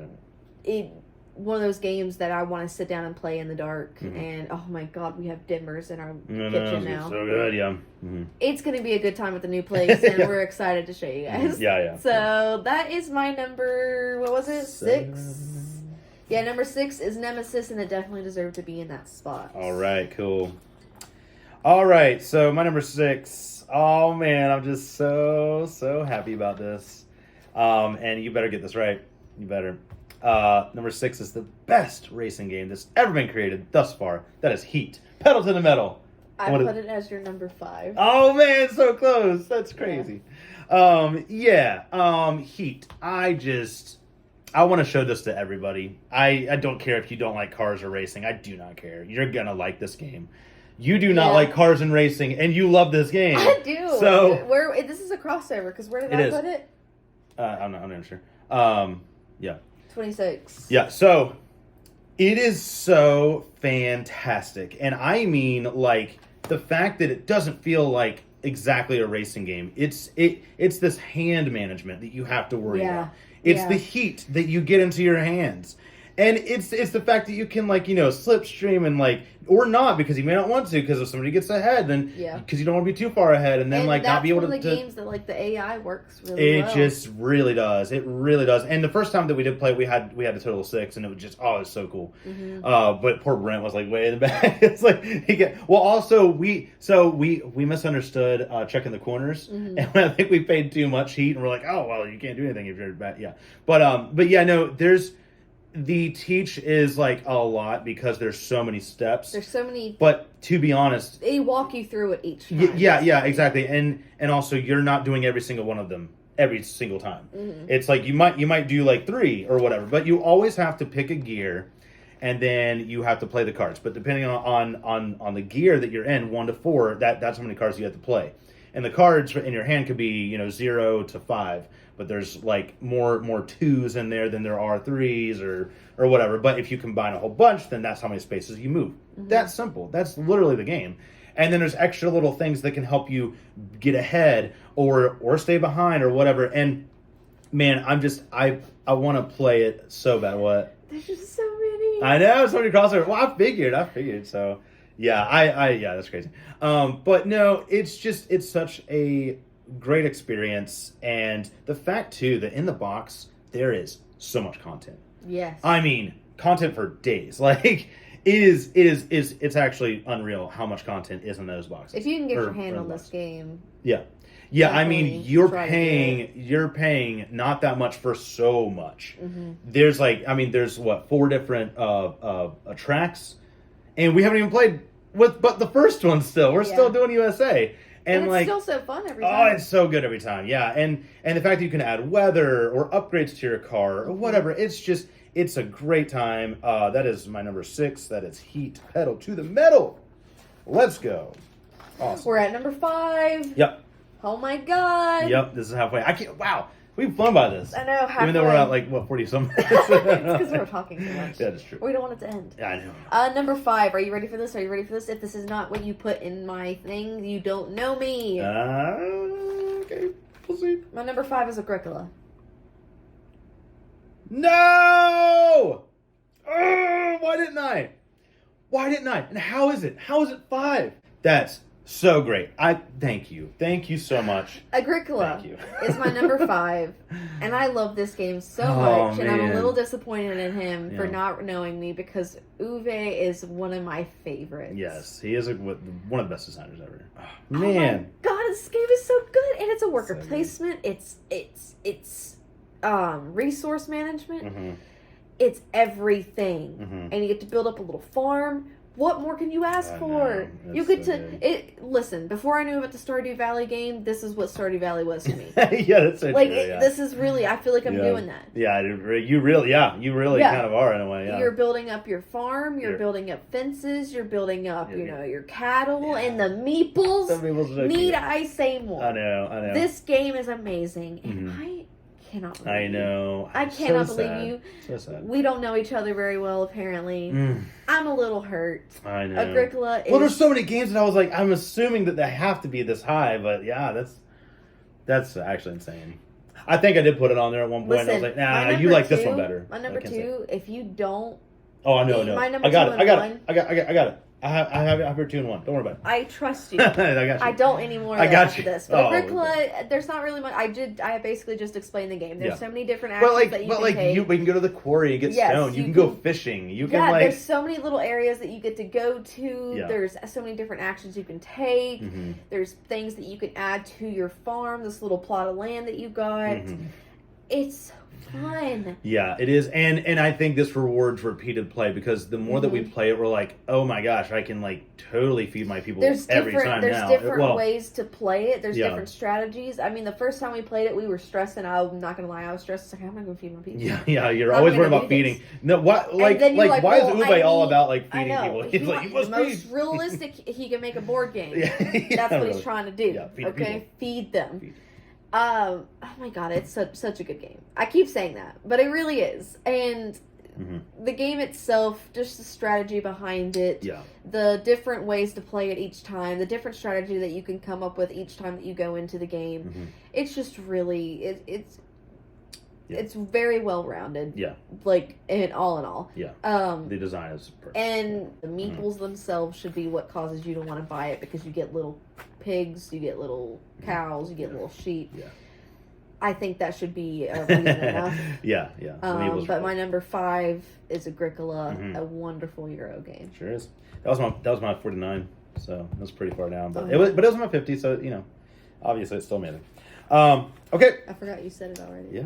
it. One of those games that I want to sit down and play in the dark, and oh my god, we have dimmers in our kitchen now. So good, yeah. It's going to be a good time at the new place, and we're excited to show you guys. Yeah. So that is my number. What was it? 6. Yeah, number 6 is Nemesis, and it definitely deserved to be in that spot. All right, cool. All right, so my number 6. Oh man, I'm just so happy about this. And you better get this right. You better. Number 6 is the best racing game that's ever been created thus far. That is Heat. Pedal to the metal. I put it as your number 5. Oh man, so close. That's crazy. Heat. I want to show this to everybody. I don't care if you don't like cars or racing. I do not care. You're gonna like this game. You do not like cars and racing, and you love this game. I do. So this is a crossover, because where did I put it? I'm not even sure. Yeah. 26. Yeah, so it is so fantastic. And I mean, like, the fact that it doesn't feel like exactly a racing game. It's this hand management that you have to worry about. It's the heat that you get into your hands. And it's the fact that you can, like, slipstream and, like, or not, because you may not want to, because if somebody gets ahead, then because you don't want to be too far ahead, and then not be able to. That's one of the games that, like, the AI works really well. It just really does. It really does. And the first time that we did play, we had a total of 6, and it was just it was so cool. But poor Brent was like way in the back. It's like also we misunderstood checking the corners, and I think we paid too much heat, and we're like, oh well, you can't do anything if you're back. Yeah, but yeah, no, there's. The teach is like a lot because there's so many steps. There's so many. But to be honest, they walk you through it each time. Yeah, exactly. And also you're not doing every single one of them every single time. It's like you might do like 3 or whatever, but you always have to pick a gear, and then you have to play the cards. But depending on the gear that you're in, 1 to 4, that's how many cards you have to play. And the cards in your hand could be 0 to 5. But there's like more 2s in there than there are 3s or whatever. But if you combine a whole bunch, then that's how many spaces you move. That's simple. That's literally the game. And then there's extra little things that can help you get ahead or stay behind or whatever. And Man, I want to play it so bad. What? There's just so many. I know, so many crossovers. Well, I figured. So, yeah, yeah, that's crazy. But no, it's such a great experience, and the fact too that in the box there is so much content. Yes. I mean, content for days. Like, it's actually unreal how much content is in those boxes. If you can get Or- your hand or on the this box. game, Yeah. Yeah, I mean, Definitely you're try to paying not that much for so much. Mhm. There's what, 4 different tracks, and we haven't even played but the first one still. We're still Yeah. doing USA, and it's like, still so fun every oh, time. it's so good every time. Yeah, and the fact that you can add weather or upgrades to your car or whatever, it's a great time. That is my number 6. That is Heat, pedal to the metal. Let's go. Awesome. We're at number 5. Yep. Oh my god. Yep, this is halfway. I can't. Wow, we've flown by this. I know. Halfway. Even though we're at like what 40 some. It's because we're talking too much. Yeah, that's true. We don't want it to end. Yeah, I know. Number 5. Are you ready for this? Are you ready for this? If this is not what you put in my thing, you don't know me. Okay, we'll see. My number 5 is Agricola. No! Why didn't I? And how is it? How is it 5? That's so great. Thank you so much. Agricola Thank you. is my number 5, and I love this game so Oh, much, and I'm a man. little disappointed in him for Yeah. not knowing me because Uwe is one of my favorites. Yes, he is one of the best designers ever. Oh, Oh man. my god, this game is so good, and it's a worker So good. placement. It's resource management. Mhm, It's everything, mhm. and you get to build up a little farm. What more can you ask I for? know. You It's get so to good. listen. Before I knew about the Stardew Valley game, this is what Stardew Valley was to me. Yeah, that's so Like true. Yeah. this is really, I feel like I'm Yeah. doing that. Yeah, you really Yeah. kind of are in a way. Yeah. You're building up your farm. You're You're- building up fences. You're building up, Yeah. your cattle Yeah. and the meeples. Some people so Need cute. I say more? I know. This game is amazing, and Mhm. I cannot. Believe I you. know. I So cannot sad. believe you. So sad. We don't know each other very well, apparently. I'm a little hurt. I know. Agricola is. Well, there's so many games that I was like, I'm assuming that they have to be this high, but yeah, that's actually insane. I think I did put it on there at one point. Listen, I was like, my nah, number you like this two- one better. My number I can't say. 2, if you don't, Oh, I know. my number I got two it. and I got one- it. I got it. I have your 2 and 1. Don't worry about it. I trust you. I got you. I don't anymore. I got after you. this. But Oh, Agricola, there's not really much. I basically just explained the game. There's Yeah. so many different actions that you can take. we can go to the quarry and get Yes, stone. You you can go can- fishing. You yeah, can like. there's so many little areas that you get to go to. Yeah. There's so many different actions you can take. Mhm, There's things that you can add to your farm. This little plot of land that you got. mhm. It's so fun. Yeah, it is, and I think this rewards repeated play because the more that we play it, we're like, oh my gosh, I can like totally feed my people There's every different. time There's now. different Well, ways to play it. There's Yeah. different strategies. I mean, the first time we played it, we were stressing. I'm not gonna lie, I was stressed. It's like, I'm not gonna feed my people. yeah, you're I'm always gonna worried about do feeding. this. No, what like then you're like, why is well, Ube I all need- about like I feeding know. people? He's like, you the must most feed. realistic he can make a board game. Yeah, That's what really. he's trying to do. Yeah, feed okay, people. feed them. Feed. Oh my god, it's such a good game. I keep saying that, but it really is. And Mhm. the game itself, just the strategy behind it, Yeah, the different ways to play it each time, the different strategy that you can come up with each time that you go into the game. mhm. It's just really it's Yeah. it's very well rounded. Yeah. Like in all. Yeah. Um The design is perfect. and the meeples themselves should be what causes you to want to buy it because you get little pigs, you get little cows, you get Yeah. little sheep. Yeah. I think that should be a reason enough. yeah. The Meeples But are my cool. number 5 is Agricola, Mhm. a wonderful Euro game. Sure is. That was my 49, so that's pretty far down. But Oh, it was my 50, so you know, obviously it's still amazing. Okay. I forgot you said it already. Yeah.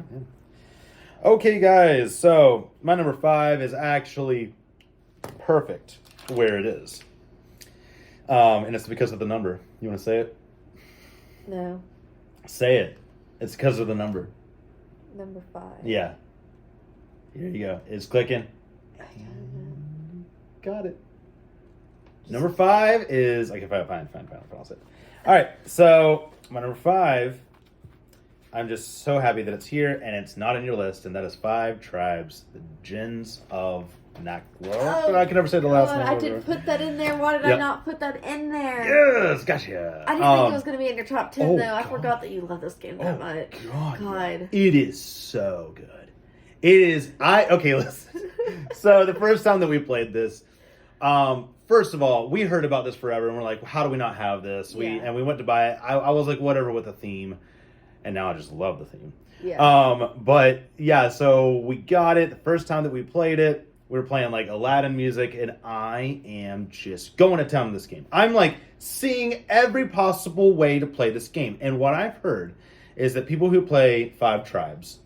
Okay, guys. So my number 5 is actually perfect where it is, and it's because of the number. You want to say it? No, Say it. It's because of the number. number 5. Yeah. Here you go. It's clicking. Got it. Number 5 is okay. Fine. I'll say it. All right. So my number 5. I'm just so happy that it's here and it's not in your list, and that is Five Tribes, the Gens of Naklo. I can never say the last name. I didn't put that in there. Why did I not put that in there? Yes, gotcha. I didn't think it was going to be in your top 10, though. I God. forgot that you love this game that much. God. It is so good. It is. Okay, listen. So the first time that we played this, first of all, we heard about this forever, and we're like, how do we not have this? And we went to buy it. I was like, whatever, with a theme, and now I just love the theme. Yeah. But yeah, so we got it the first time that we played it. We were playing like Aladdin music, and I am just going to town with this game. I'm like seeing every possible way to play this game, and what I've heard is that people who play Five Tribes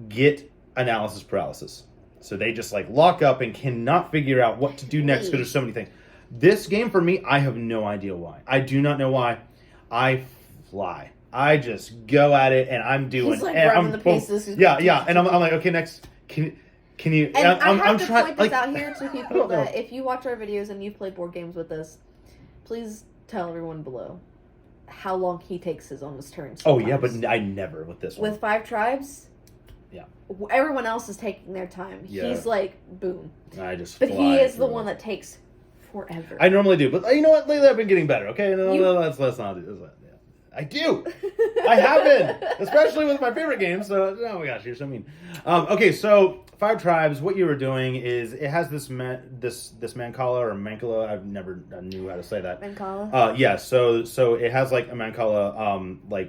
get analysis paralysis. So they just like lock up and cannot figure out what to do next because there's so many things. This game for me, I have no idea why. I do not know why. I fly. I just go at it and I'm doing. He's like and rubbing the pieces. Yeah, and I'm like, okay, next, can you? And I have to point this like, out here to people that if you watch our videos and you've played board games with us, please tell everyone below how long he takes his on his turn. Oh yeah, but I never with this one. With Five Tribes. Yeah. Everyone else is taking their time. Yeah. He's like, boom. I just. But he is the one that takes forever. I normally do, but you know what? Lately I've been getting better. Okay, let's not do this. I do. I have been, especially with my favorite games. So, oh my gosh, you're so mean. Okay, so Five Tribes. What you were doing is it has this Mancala or Mancala. I knew how to say that. Mancala. Yeah. So it has like a Mancala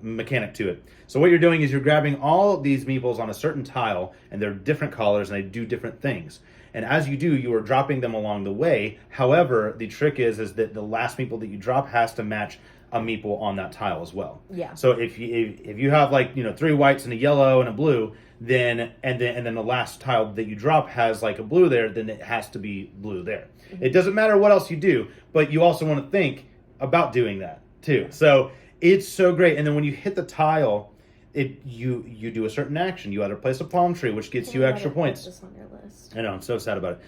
mechanic to it. So what you're doing is you're grabbing all these meeples on a certain tile, and they're different colors and they do different things. And as you do, you are dropping them along the way. However, the trick is that the last meeple that you drop has to match a meeple on that tile as well. Yeah. So if you have like 3 whites and a yellow and a blue, then the last tile that you drop has like a blue there, then it has to be blue there. Mm-hmm. It doesn't matter what else you do, but you also want to think about doing that too. Yeah. So it's so great. And then when you hit the tile, you do a certain action. You either place a palm tree, which gets you extra points. This on your list. I know, I'm so sad about it.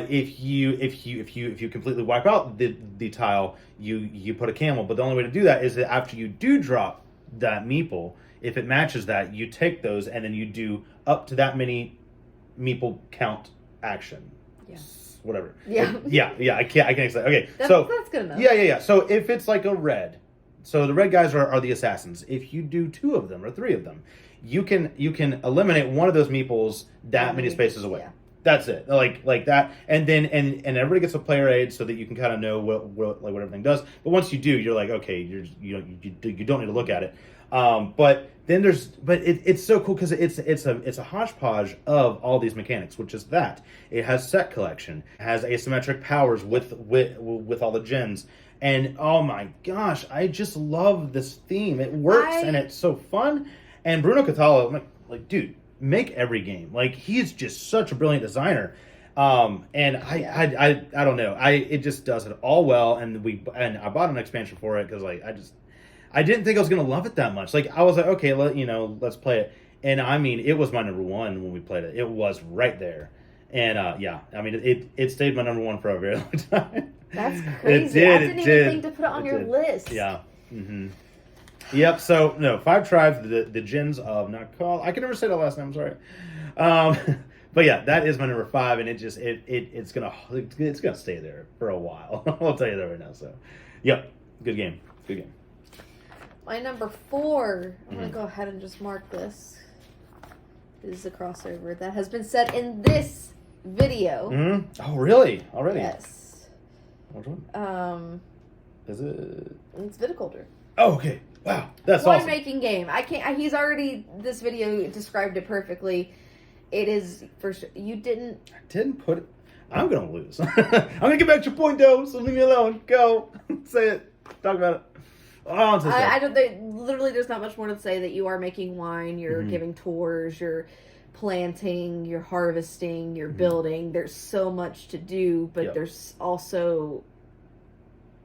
If you completely wipe out the tile, you put a camel. But the only way to do that is that after you do drop that meeple, if it matches that, you take those and then you do up to that many meeple count action. Yeah. Whatever. Yeah. Yeah. I can't explain. Okay. That's good enough. Yeah. So if it's like a red. So the red guys are the assassins. If you do 2 of them or 3 of them, you can eliminate one of those meeples that many spaces away. Yeah. That's it. Like that, and then and everybody gets a player aid so that you can kind of know what everything does. But once you do, you're like, okay, you don't need to look at it. But then it's so cool because it's a hodgepodge of all these mechanics, which is that it has set collection, it has asymmetric powers with all the gens. And oh my gosh, I just love this theme. It works and it's so fun. And Bruno Cathala, I'm like, dude, make every game. Like, he's just such a brilliant designer. And I don't know. It just does it all well. And I bought an expansion for it because I didn't think I was gonna love it that much. Like, I was like, okay, let's play it. And I mean, it was my number 1 when we played it. It was right there. And I mean, it stayed my number 1 for a very long time. That's crazy. I didn't even think to put it on your list. Yeah. Mm-hmm. Yep. So no, Five Tribes, the Gens of Nakal. I can never say the last name. I'm sorry. But yeah, that is my number 5, and it's gonna stay there for a while. I'll tell you that right now. So, yep, good game. My number 4. I'm gonna go ahead and just mark this. This is a crossover that has been set in this video. Mm-hmm. Oh, really? Already? Yes. Which one? Is it? It's Viticulture. Oh, okay. Wow, that's awesome. Winemaking game. I can't. He's already. This video described it perfectly. It is for sure. You didn't. I didn't put it. I'm gonna lose. I'm gonna get back your point, though. So leave me alone. Go. Say it. Talk about it. I don't think. Literally, there's not much more to say. That you are making wine. You're giving tours. You're planting. You're harvesting. You're building. There's so much to do, but there's also.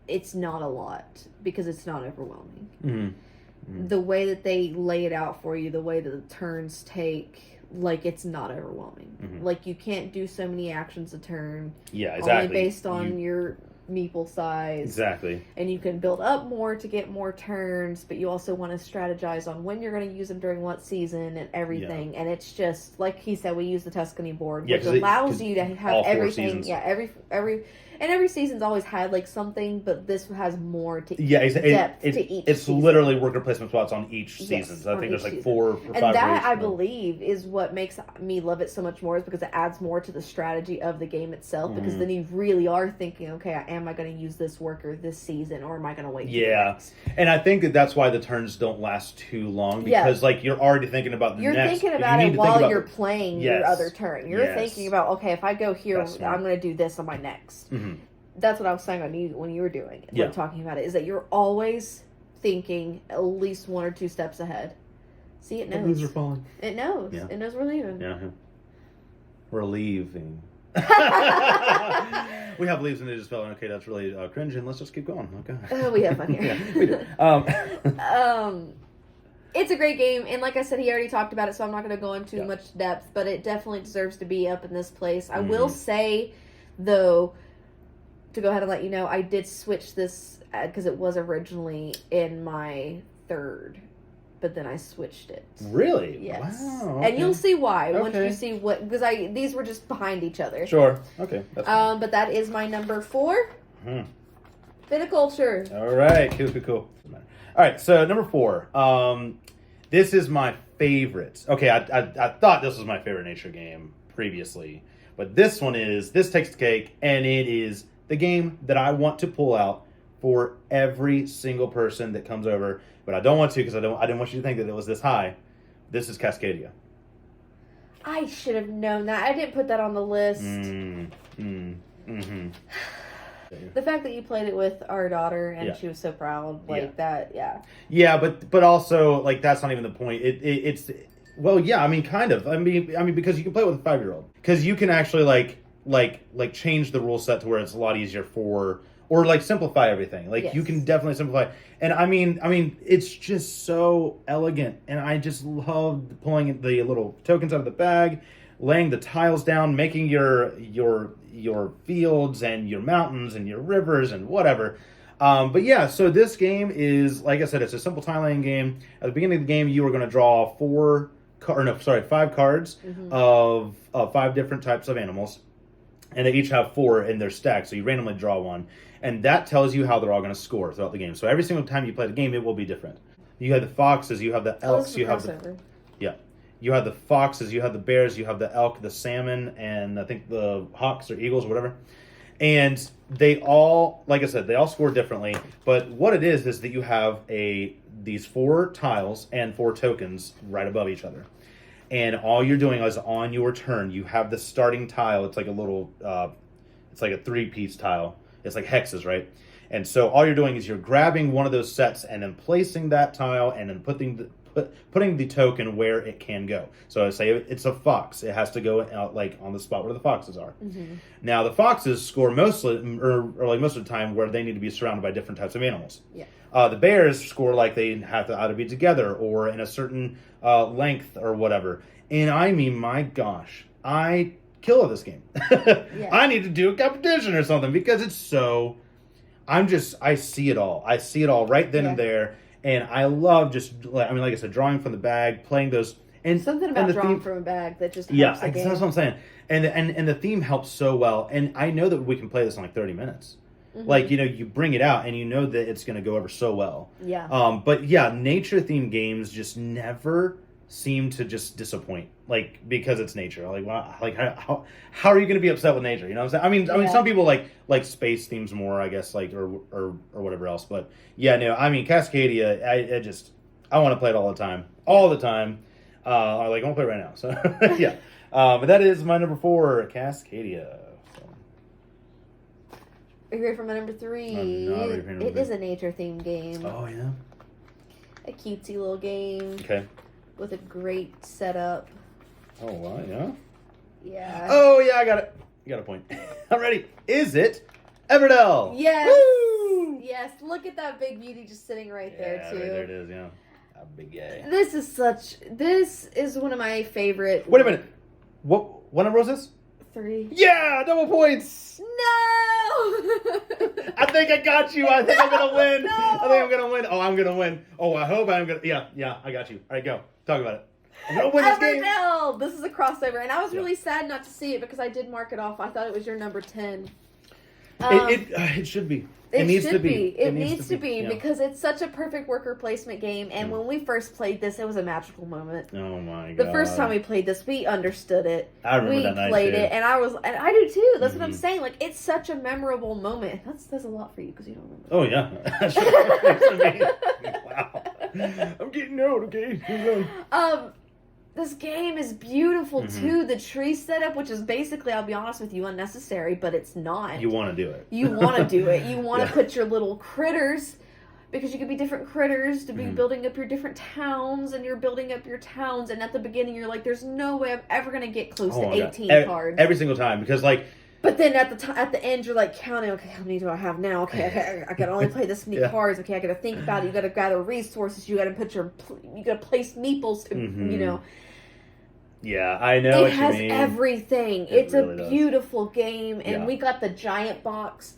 It's not a lot because it's not overwhelming. Mm-hmm. The way that they lay it out for you, the way that the turns take, like, it's not overwhelming. Mm-hmm. Like, you can't do so many actions a turn. Yeah, exactly. Only based on your meeple size. Exactly. And you can build up more to get more turns, but you also want to strategize on when you're going to use them during what season and everything. Yeah. And it's just, like he said, we use the Tuscany board, which allows you to have everything. Seasons. Yeah, every season's always had like something, but this has more to depth to each It's season. Literally worker placement spots on each season. So I think there's like 4 or 5. And that, I believe, is what makes me love it so much more, is because it adds more to the strategy of the game itself, because then you really are thinking, okay, am I going to use this worker this season, or am I going to wait? Yeah. And I think that's why the turns don't last too long, because like you're already thinking about the next. You're thinking about it while you're playing your other turn. You're thinking about, okay, if I go here, I'm going to do this on my next. Mm-hmm. That's what I was saying when you were doing it, like talking about it, is that you're always thinking at least 1 or 2 steps ahead. See, it knows. The leaves are falling. It knows. Yeah. It knows we're leaving. Yeah. We're leaving. We have leaves and they just fell. Okay, that's really cringing. Let's just keep going. Okay. We have fun here. Yeah, we do. It's a great game, and like I said, he already talked about it, so I'm not going to go into much depth, but it definitely deserves to be up in this place. I will say, though, to go ahead and let you know, I did switch this because it was originally in my 3rd, but then I switched it. Really? Yes. Wow. Okay. And you'll see why once you see what, because these were just behind each other. Sure. Okay. That's fine. But that is my number 4. Viticulture. All right. Cool. All right. So number 4. This is my favorite. Okay. I thought this was my favorite nature game previously, but this takes the cake, and it is the game that I want to pull out for every single person that comes over, but I don't want to because I didn't want you to think that it was this high. This is Cascadia. I should have known that. I didn't put that on the list. The fact that you played it with our daughter and she was so proud, that, Yeah, but also, like, that's not even the point. It's well, yeah, I mean, kind of. I mean, because you can play it with a 5-year-old, because you can actually like change the rule set to where it's a lot easier or like simplify everything. Like you can definitely simplify. And I mean, it's just so elegant, and I just love pulling the little tokens out of the bag, laying the tiles down, making your fields and your mountains and your rivers and whatever. But yeah, so this game is, like I said, it's a simple tile laying game. At the beginning of the game, you are going to draw 5 cards of 5 different types of animals. And they each have 4 in their stack, so you randomly draw one. And that tells you how they're all going to score throughout the game. So every single time you play the game, it will be different. You have the foxes, you have the elks, you have you have the foxes, you have the bears, you have the elk, the salmon, and I think the hawks or eagles or whatever. And they all, like I said, they all score differently. But what it is that you have these 4 tiles and 4 tokens right above each other. And all you're doing is on your turn, you have the starting tile. It's like a little, it's like a 3-piece tile. It's like hexes, right? And so all you're doing is you're grabbing one of those sets and then placing that tile and then putting the token where it can go. So say it's a fox, it has to go out like on the spot where the foxes are. Now the foxes score mostly, or like most of the time, where they need to be surrounded by different types of animals. The bears score like they have to either be together or in a certain length or whatever. And I mean, my gosh, I kill this game. I need to do a competition or something, because it's so. I see it all. I see it all right then and there, and I love like I said, drawing from the bag, playing those. And something about drawing from a bag that just helps the game. That's what I'm saying. And the theme helps so well. And I know that we can play this in like 30 minutes. Like, you bring it out and you know that it's going to go over so well. But yeah, nature themed games just never seem to just disappoint, like, because it's nature. Like, wow, like how are you going to be upset with nature? You know what I'm saying? I mean, some people like space themes more, I guess, like or whatever else. But yeah, no, I mean, Cascadia, I want to play it all the time. I want to play it right now. So yeah, but that is my number 4, Cascadia. Are you ready for my number 3? I'm not ready for number 3. It is a nature themed game. Oh yeah. A cutesy little game. Okay. With a great setup. Oh wow, yeah. Yeah. Oh yeah, I got it. You got a point. I'm ready. Is it Everdell? Yes. Woo! Yes. Look at that big beauty just sitting right there too. Right there it is. Yeah. A big guy. This is one of my favorite. Wait a minute. What number was this? 3. Yeah, double points. No. I think I got you. I think I'm gonna win. No. I think I'm gonna win. Oh, I'm gonna win. Oh, I hope I'm gonna. Yeah, I got you. All right, go. Talk about it. I'm gonna win this game. Everdell! This is a crossover, and I was really sad not to see it because I did mark it off. I thought it was your number 10. It should be. It needs to be. It needs to be yeah. because it's such a perfect worker placement game. And when we first played this, it was a magical moment. Oh my god! The first time we played this, we understood it. I remember we that night played too. it, and I do too. That's what I'm saying. Like, it's such a memorable moment. That's a lot for you because you don't remember. Oh yeah. Wow. I'm getting old. Okay. This game is beautiful too. The tree setup, which is basically, I'll be honest with you, unnecessary, but it's not. You want to do it. You want to do it. You want to put your little critters, because you could be different critters to be building up your different towns, and you're building up your towns. And at the beginning, you're like, "There's no way I'm ever gonna get close to 18 cards." Every single time, because like. But then at the end, you're like counting. Okay, how many do I have now? Okay, I can only play this many cards. Okay, I got to think about it. You got to gather resources. You got to you got to place meeples to you know. Yeah, I know what you mean. It has everything. It's really a beautiful game, and we got the giant box,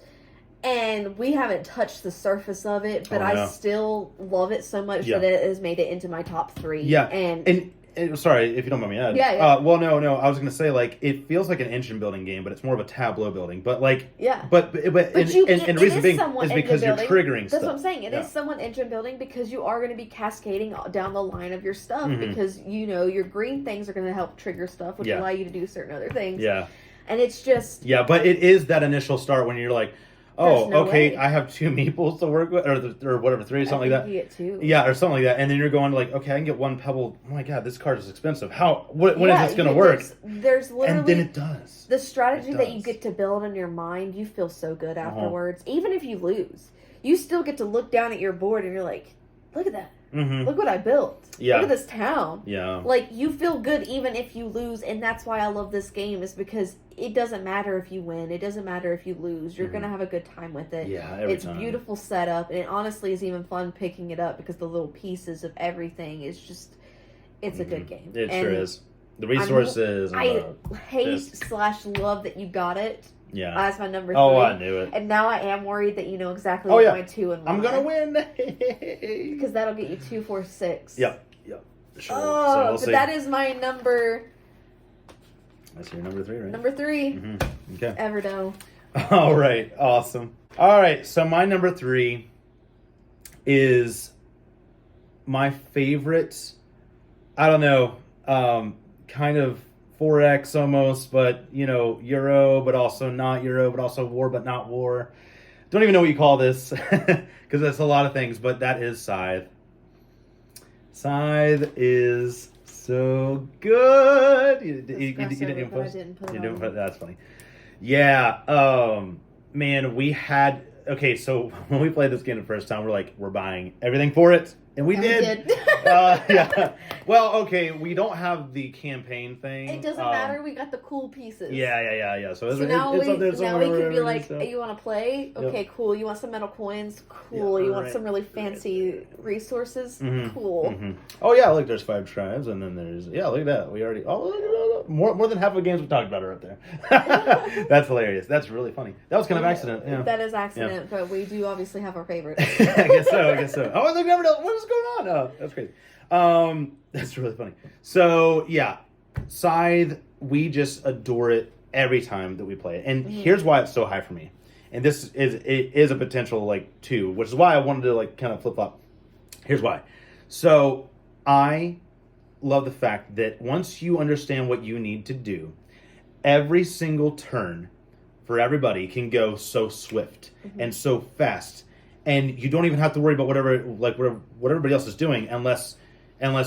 and we haven't touched the surface of it, but I still love it so much that it has made it into my top 3. Yeah, and sorry if you don't mind me adding. Yeah. Well, no. I was gonna say like it feels like an engine building game, but it's more of a tableau building. But like, But it reason being is because you're building. triggering stuff. That's what I'm saying. It is somewhat engine building because you are going to be cascading down the line of your stuff because your green things are going to help trigger stuff, which allow you to do certain other things. Yeah. And it's just but it is that initial start when you're like, oh, okay, way. I have 2 meeples to work with, or whatever, 3, something like that. You get 2. Yeah, or something like that, and then you're going like, okay, I can get 1 pebble. Oh my god, this card is expensive. When is this going to work? There's literally, and then it does. The strategy that you get to build in your mind, you feel so good afterwards. Even if you lose, you still get to look down at your board and you're like, look at that. Look what I built. Yeah. Look at this town. Yeah. Like, you feel good even if you lose, and that's why I love this game, is because it doesn't matter if you win. It doesn't matter if you lose. You're going to have a good time with it. Yeah, It's beautiful setup, and it honestly is even fun picking it up because the little pieces of everything is just, it's a good game. It sure is. The resources. I hate/love that you got it. Yeah. As my number 3. Oh, I knew it. And now I am worried that you know exactly what my 2 and 1 I'm going to win. Because that'll get you 2, 4, 6. Yep. Sure. Oh, so we'll but see. that is my number. That's your number 3, right? Number 3. Mm-hmm. Okay. Everdell. All right. Awesome. All right. So my number 3 is my favorite, I don't know, kind of 4X almost, but, Euro, but also not Euro, but also war, but not war. Don't even know what you call this, because that's a lot of things, but that is Scythe. Scythe is so good. You didn't even post? I didn't put it You didn't on. put, that's funny. Yeah, man, we had... Okay, so when we played this game the first time, we're buying everything for it. And we did. Yeah. Well, okay, we don't have the campaign thing. It doesn't matter. We got the cool pieces. Yeah. So now it's we up there somewhere, could be like, so. hey, you want to play? Okay, cool. You want some metal coins? Cool. Yeah, you want right. some really fancy resources? Mm-hmm. Cool. Mm-hmm. Oh yeah, look, there's 5 tribes, and then there's look at that. We already look at that. More than half of the games we talked about are up there. That's hilarious. That's really funny. That was kind of accident. Yeah. That is accident, but we do obviously have our favorites. I guess so. Oh, I never know what was going on. Oh, that's crazy. That's really funny. So yeah, Scythe, we just adore it every time that we play it, and here's why it's so high for me. And this is a potential 2, which is why I wanted to kind of flip flop. Here's why. So I love the fact that once you understand what you need to do, every single turn for everybody can go so swift and so fast, and you don't even have to worry about what everybody else is doing unless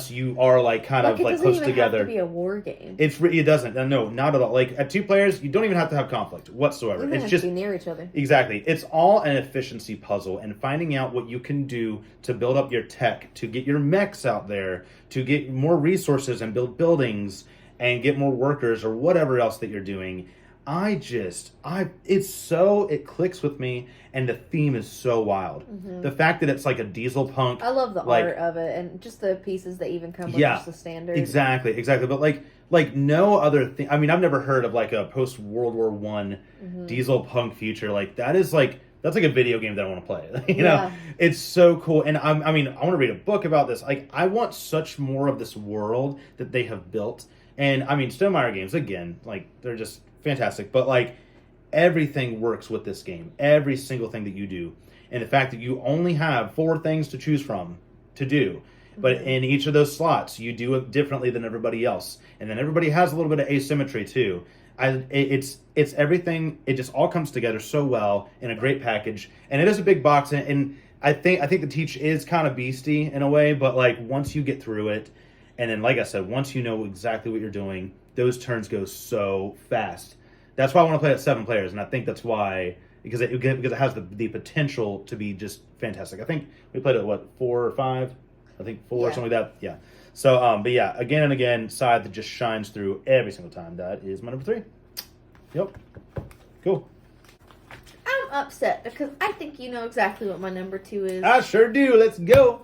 you are kind of close together. It doesn't even have to be a war game. It doesn't. No, not at all. At 2 players, you don't even have to have conflict whatsoever. It's just be near each other. Exactly. It's all an efficiency puzzle and finding out what you can do to build up your tech, to get your mechs out there, to get more resources and build buildings and get more workers or whatever else that you're doing. it clicks with me, and the theme is so wild. The fact that it's like a diesel punk. I love the like, art of it, and just the pieces that even come with Yeah, just the standard. exactly. But like no other thing. I mean, I've never heard of like a post World War One diesel punk future. Like that's like a video game that I want to play. You know, it's so cool. And I want to read a book about this. Like, I want such more of this world that they have built. And I mean, Stonemaier games again, like they're just fantastic. But like everything works with this game. Every single thing that you do, and the fact that you only have 4 things to choose from to do. But in each of those slots, you do it differently than everybody else, and then everybody has a little bit of asymmetry too. It's everything. It just all comes together so well in a great package, and it is a big box. And I think the teach is kind of beastie in a way, but like once you get through it, and then like I said, once you know exactly what you're doing, those turns go so fast. That's why I want to play at 7 players, and I think that's why because it has the potential to be just fantastic. I think we played it 4 or 5. I think 4 or something like that. Yeah. So, but yeah, again and again, side that just shines through every single time. That is my number 3. Yep. Cool. I'm upset because I think you know exactly what my number 2 is. I sure do. Let's go.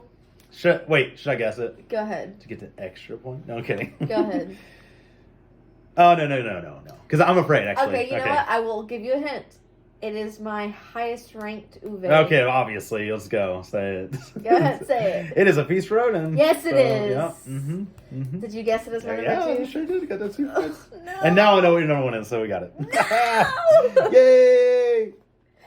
Should I guess it? Go ahead. To get the extra point? No, I'm kidding. Go ahead. Oh, no. Because I'm afraid, actually. Okay, you know what? I will give you a hint. It is my highest ranked Uwe. Okay, obviously. Let's go. Say it. Go ahead, say it. It is A Feast for Odin. Yes, it is. Yeah. Mm-hmm. Did you guess it as my number 2? Yeah, I sure did. Got that 2 points. No. And now I know what your number 1 is, so we got it. No! Yay!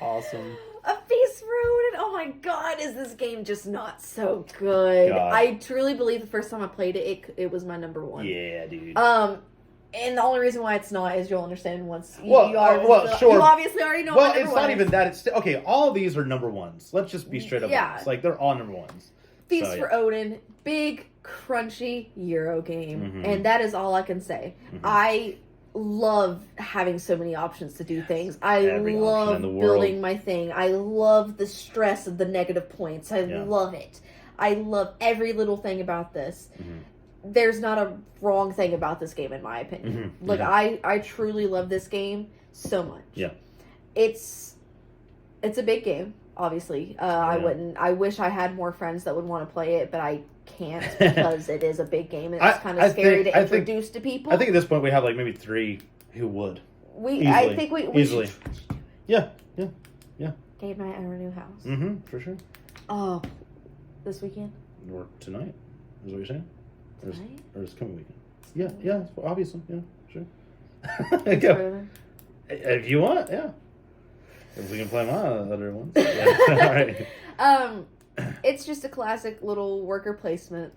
Awesome. A Feast for Odin. Oh my god, is this game just not so good? God. I truly believe the first time I played it, it was my number 1. Yeah, dude. And the only reason why it's not is you'll understand once you Sure. You obviously already know. Well, it's not even that. It's okay. All of these are number 1s. Let's just be straight up. Yeah. Honest. Like they're all number 1s. Feast for Odin, big crunchy Euro game, and that is all I can say. I love having so many options to do things. I love building my thing. I love the stress of the negative points. I love it. I love every little thing about this. There's not a wrong thing about this game in my opinion. Like I truly love this game so much. Yeah. It's a big game, obviously. I wish I had more friends that would want to play it, but I can't because it is a big game and it's kind of scary to introduce to people. I think at this point we have like maybe 3 who would. I think we easily. Yeah. Game night at our new house. For sure. Oh, this weekend? Or tonight. Is what you're saying? Tonight? Or this coming weekend. Yeah, obviously. Yeah, sure. Go. If you want, yeah. If we can play my other ones. Yeah. All right. It's just a classic little worker placement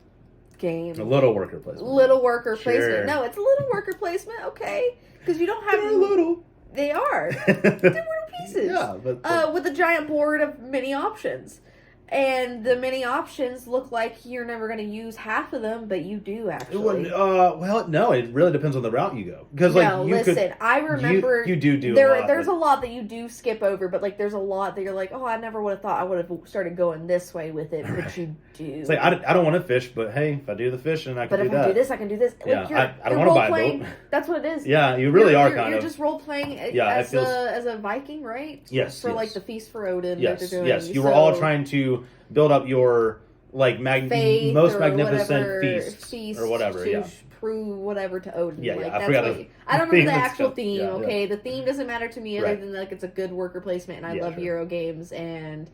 game. A little worker placement. Little worker Sure. placement. No, it's a little worker placement, okay? Because you don't have... They're little. They are. They're little pieces. Yeah, but... with a giant board of many options. And the many options look like you're never going to use half of them, but you do actually. Well, no, it really depends on the route you go. Because I remember you do there's a lot that you do skip over, but like there's a lot that you're like, oh, I never would have thought I would have started going this way with it, but you do. It's like I don't want to fish, but hey, if I do the fishing, I can do that. But if I do this, I can do this. Yeah, like I don't want to buy a boat. That's what it is. Yeah, you really are kind You're of. just role playing as a Viking, right? Yes. For like the Feast for Odin. Yes. That they're doing. Yes. You were all trying to build up your like faith most or magnificent feast or whatever. To prove whatever to Odin. Yeah, like, I that's forgot. I don't remember the actual theme. Yeah, okay, the theme doesn't matter to me other Right. than like it's a good worker placement, and I love sure. Euro games, and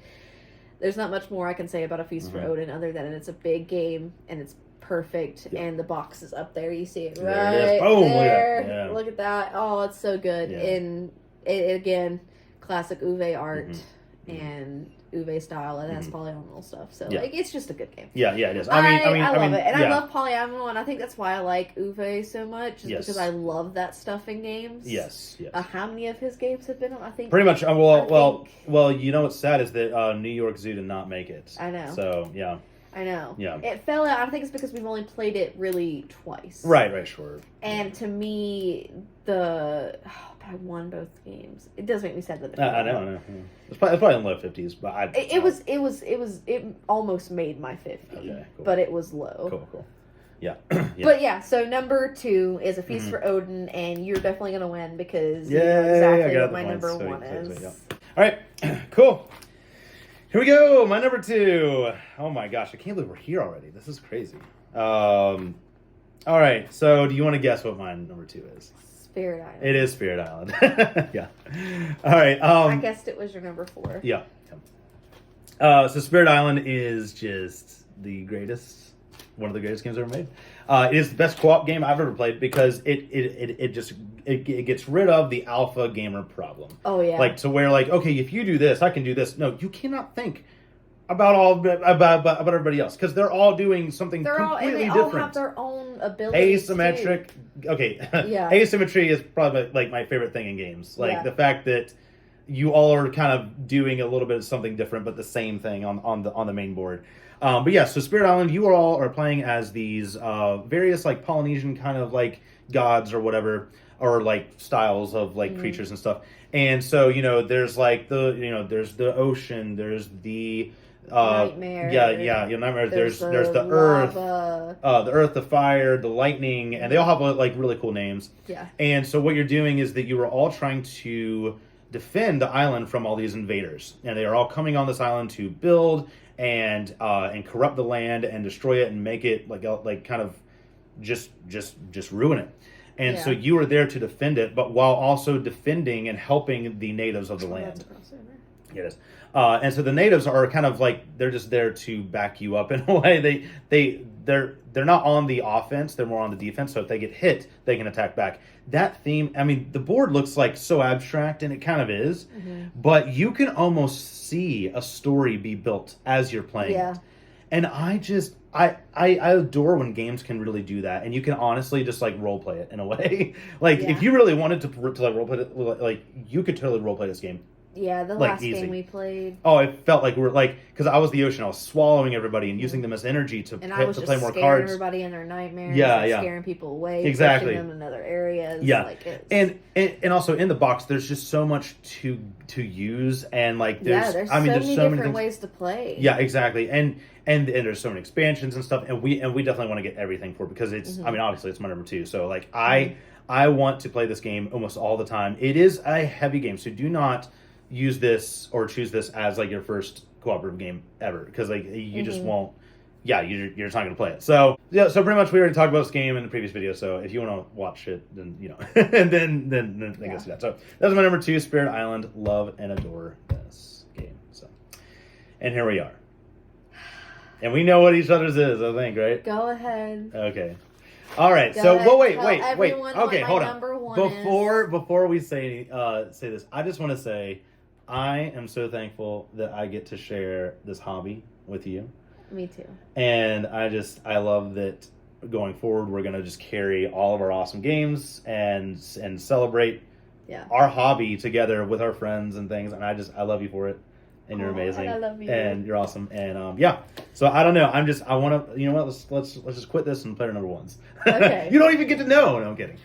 there's not much more I can say about A Feast for Odin other than it's a big game and it's perfect, and the box is up there. You see it There right it is. Boom, there. yeah. Look at that. Oh, it's so good. Yeah. And it, again, classic Uwe art and Uwe style. It has polynomial stuff, so like it's just a good game. Yeah, it is. I love it, and yeah. I love polynomial, and I think that's why I like Uwe so much, Yes. because I love that stuff in games. Yes. How many of his games have been on? I think Pretty much. I Well, think- you know what's sad is that New York Zoo did not make it. I know. So yeah. I know. Yeah. It fell out. I think it's because we've only played it really twice. Right, sure. And to me, but I won both games. It does make me sad that I know. It's probably in the low 50s, but it almost made my 50, Okay, cool. but it was low. Cool. Yeah. But yeah, so number 2 is A Feast for Odin, and you're definitely going to win because you know exactly what my number 1 is. Yeah. All right, cool. Here we go. My number 2. Oh my gosh, I can't believe we're here already. This is crazy. All right, so do you want to guess what my number 2 is? Spirit Island. It is Spirit Island. Yeah. All right. I guessed it was your number 4. Yeah. So Spirit Island is just the greatest, one of the greatest games ever made. It is the best co-op game I've ever played because it gets rid of the alpha gamer problem. Oh yeah. Like to where like, okay, if you do this, I can do this. No, you cannot think about everybody else because they're all doing something completely different. All have their own abilities. Asymmetric. Too. Okay. Yeah. Asymmetry is probably like my favorite thing in games. Like the fact that you all are kind of doing a little bit of something different, but the same thing on the main board. But yeah, so Spirit Island, you all are playing as these various like Polynesian kind of like gods or whatever, or like styles of like creatures and stuff. And so there's like there's the ocean, there's the nightmare. Nightmare. There's the earth, the earth, the fire, the lightning, and they all have like really cool names. Yeah. And so what you're doing is that you are all trying to defend the island from all these invaders, and they are all coming on this island to build and corrupt the land and destroy it and make it like kind of just ruin it. And so you are there to defend it, but while also defending and helping the natives of the land. It is. And so the natives are kind of like they're just there to back you up in a way. They're not on the offense; they're more on the defense. So if they get hit, they can attack back. That theme, I mean, the board looks like so abstract, and it kind of is, but you can almost see a story be built as you're playing it. And I adore when games can really do that, and you can honestly just like role play it in a way. If you really wanted to like role play it, like you could totally role play this game. Yeah, the last game we played. Oh, it felt like because I was the ocean, I was swallowing everybody and using them as energy to play more cards. And I was just scaring everybody in their nightmares. Scaring people away. Exactly. Pushing them in other areas. Yeah. And also in the box, there's just so much to use, and like there's so many different ways to play. Yeah, exactly. And there's so many expansions and stuff, and we definitely want to get everything for it because it's I mean obviously it's my number 2, so like I want to play this game almost all the time. It is a heavy game, so do not use this or choose this as like your first cooperative game ever because like you just won't. Yeah, you're just not gonna play it. So so pretty much we already talked about this game in the previous video. So if you want to watch it, then and then I guess that. So that's my number 2, Spirit Island. Love and adore this game. So, and here we are, and we know what each other's is. I think, right? Go ahead. Okay. All right. Wait. Okay, hold on. Before we say this, I just want to say I am so thankful that I get to share this hobby with you. Me too. And I love that going forward we're gonna just carry all of our awesome games and celebrate our hobby together with our friends and things. And I love you for it. And you're amazing. And I love you. And you're awesome. And so I don't know. I want to. You know what? Let's just quit this and play our number 1s. Okay. You don't even get to know. No, I'm kidding.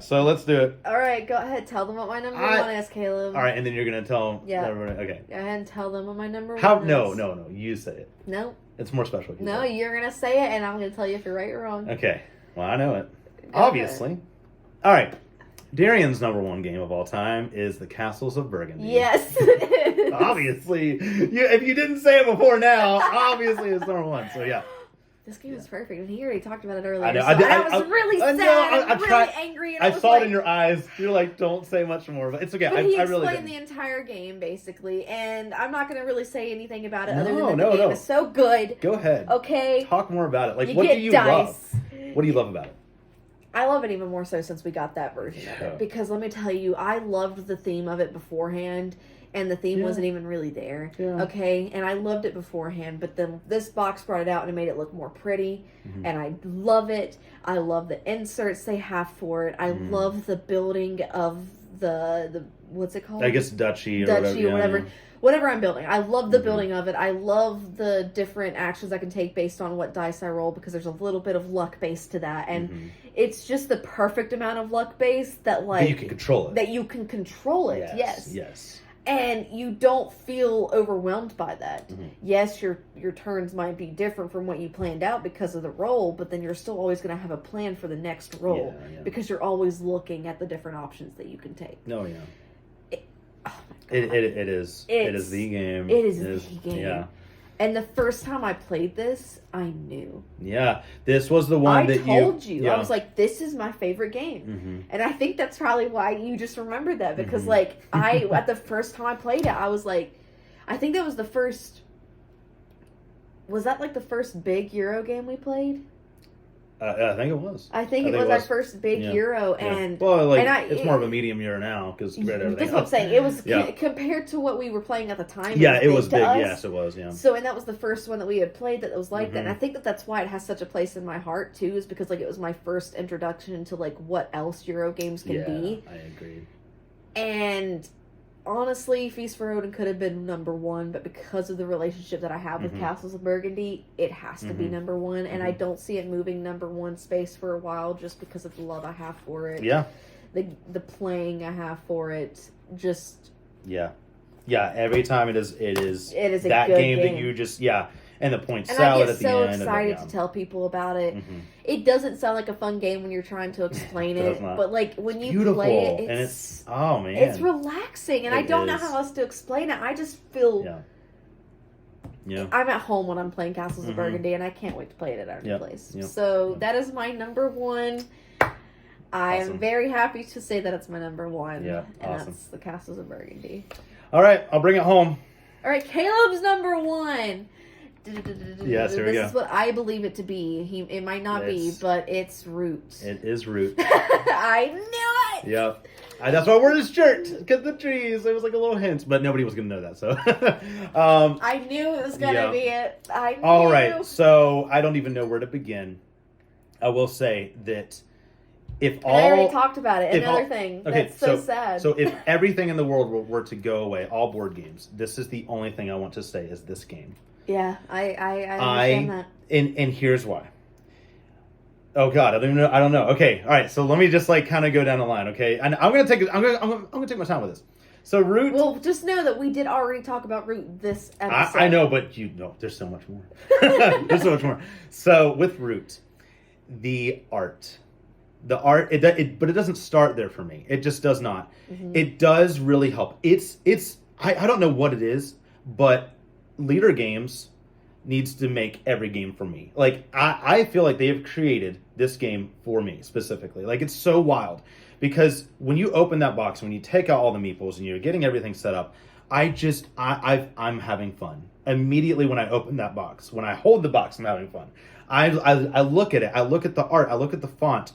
So let's do it. All right, go ahead. Tell them what my number 1 is, Caleb. All right, and then you're gonna tell them. Yeah. Everybody, okay. Go ahead and tell them what my number 1 is. No. You say it. No. It's more special. You're gonna say it, and I'm gonna tell you if you're right or wrong. Okay. Well, I know it. Obviously. All right. Darian's number 1 game of all time is The Castles of Burgundy. Yes. Obviously. If you didn't say it before now, obviously it's number 1. So yeah. This game is perfect, and he already talked about it earlier. I know. I was really sad. I was really angry. And I saw it in your eyes. You're like, don't say much more, but it's okay. But he I really explained the entire game basically, and I'm not going to really say anything about it other than the game is so good. Go ahead. Okay. Talk more about it. Like, you what get do you dice. love? What do you love about it? I love it even more so since we got that version of it. Because let me tell you, I loved the theme of it beforehand, and the theme wasn't even really there. Yeah. Okay? And I loved it beforehand, but then this box brought it out and it made it look more pretty, and I love it. I love the inserts they have for it. I love the building of the what's it called? I guess duchy or whatever. Yeah. Whatever I'm building. I love the building of it. I love the different actions I can take based on what dice I roll because there's a little bit of luck base to that. And it's just the perfect amount of luck base that like... That you can control it. That you can control it, yes. Yes. And you don't feel overwhelmed by that. Mhm. Yes, your turns might be different from what you planned out because of the roll, but then you're still always going to have a plan for the next roll Yeah. because you're always looking at the different options that you can take. Oh yeah. Oh my god. It is. It is the game. It is the game. Yeah. And the first time I played this, I knew. Yeah. This was the one I that told you. Yeah. I was like, this is my favorite game. Mm-hmm. And I think that's probably why you just remembered that. Because, Mhm. like, at the first time I played it, I was like, I think that was the first. Was that like the first big Euro game we played? I think it was. I think it was our first big Yeah. Euro. Yeah. And well, like and it's more of a medium year now because that's what I'm saying. It was Yeah. compared to what we were playing at the time. Yeah, it was to big. us. Yes, it was. Yeah. So, and that was the first one that we had played that was like that. And I Mhm. think that that's why it has such a place in my heart too, is because like it was my first introduction to like what else Euro games can be. I agree. And honestly, Feast for Odin could have been number one, but because of the relationship that I have with Mhm. Castles of Burgundy, it has to be Mhm. number one. And I Mhm. don't see it moving number one space for a while, just because of the love I have for it. Yeah. The playing I have for it. Just Yeah. Yeah. Every time it is it is a that good game that you just and the point and salad I get at the so end. excited and to tell people about it. Mhm. It doesn't sound like a fun game when you're trying to explain It does it, not. but like when you Beautiful play it, and it's oh man, it's relaxing, and I It don't know is. how else to explain it. I just feel Yeah. Yeah. I'm at home when I'm playing Castles of Mhm. Burgundy, and I can't wait to play it at our new Yep. place. Yep. So Yep. that is my number one. I am Awesome. very happy to say that it's my number one. Yeah, and awesome. that's the Castles of Burgundy. All right, I'll bring it home. All right, Caleb's number one. Yes, here we This go. is what I believe it to be. It might not be, It's- but it's Root. It is Root. I knew it. Yep. That's why I wore this shirt because the trees. It was like a little hint, but nobody was gonna know that. So, I knew it was gonna Yeah. be it. I knew. all right. So I don't even know where to begin. I will say that if And I already all talked about it. if Another all- thing. okay, That's so sad. So if everything in the world were to go away, all board games, this is the only thing I want to say is this game. yeah, I understand that. And here's why. Oh God, I don't know. Okay, all right. So let me just like kind of go down the line. Okay, and I'm gonna take my time with this. So Root. Well, just know that we did already talk about Root this episode. I know, but you know, there's so much more. There's so much more. So with Root, the art, but it doesn't start there for me. It just does not. Mhm. It does really help. I don't know what it is, but Leader Games needs to make every game for me. Like I feel like they have created this game for me specifically. Like it's so wild because when you open that box, when you take out all the meeples and you're getting everything set up, I'm having fun immediately when I open that box. When I hold the box, I'm having fun. I look at it. I look at the art. I look at the font.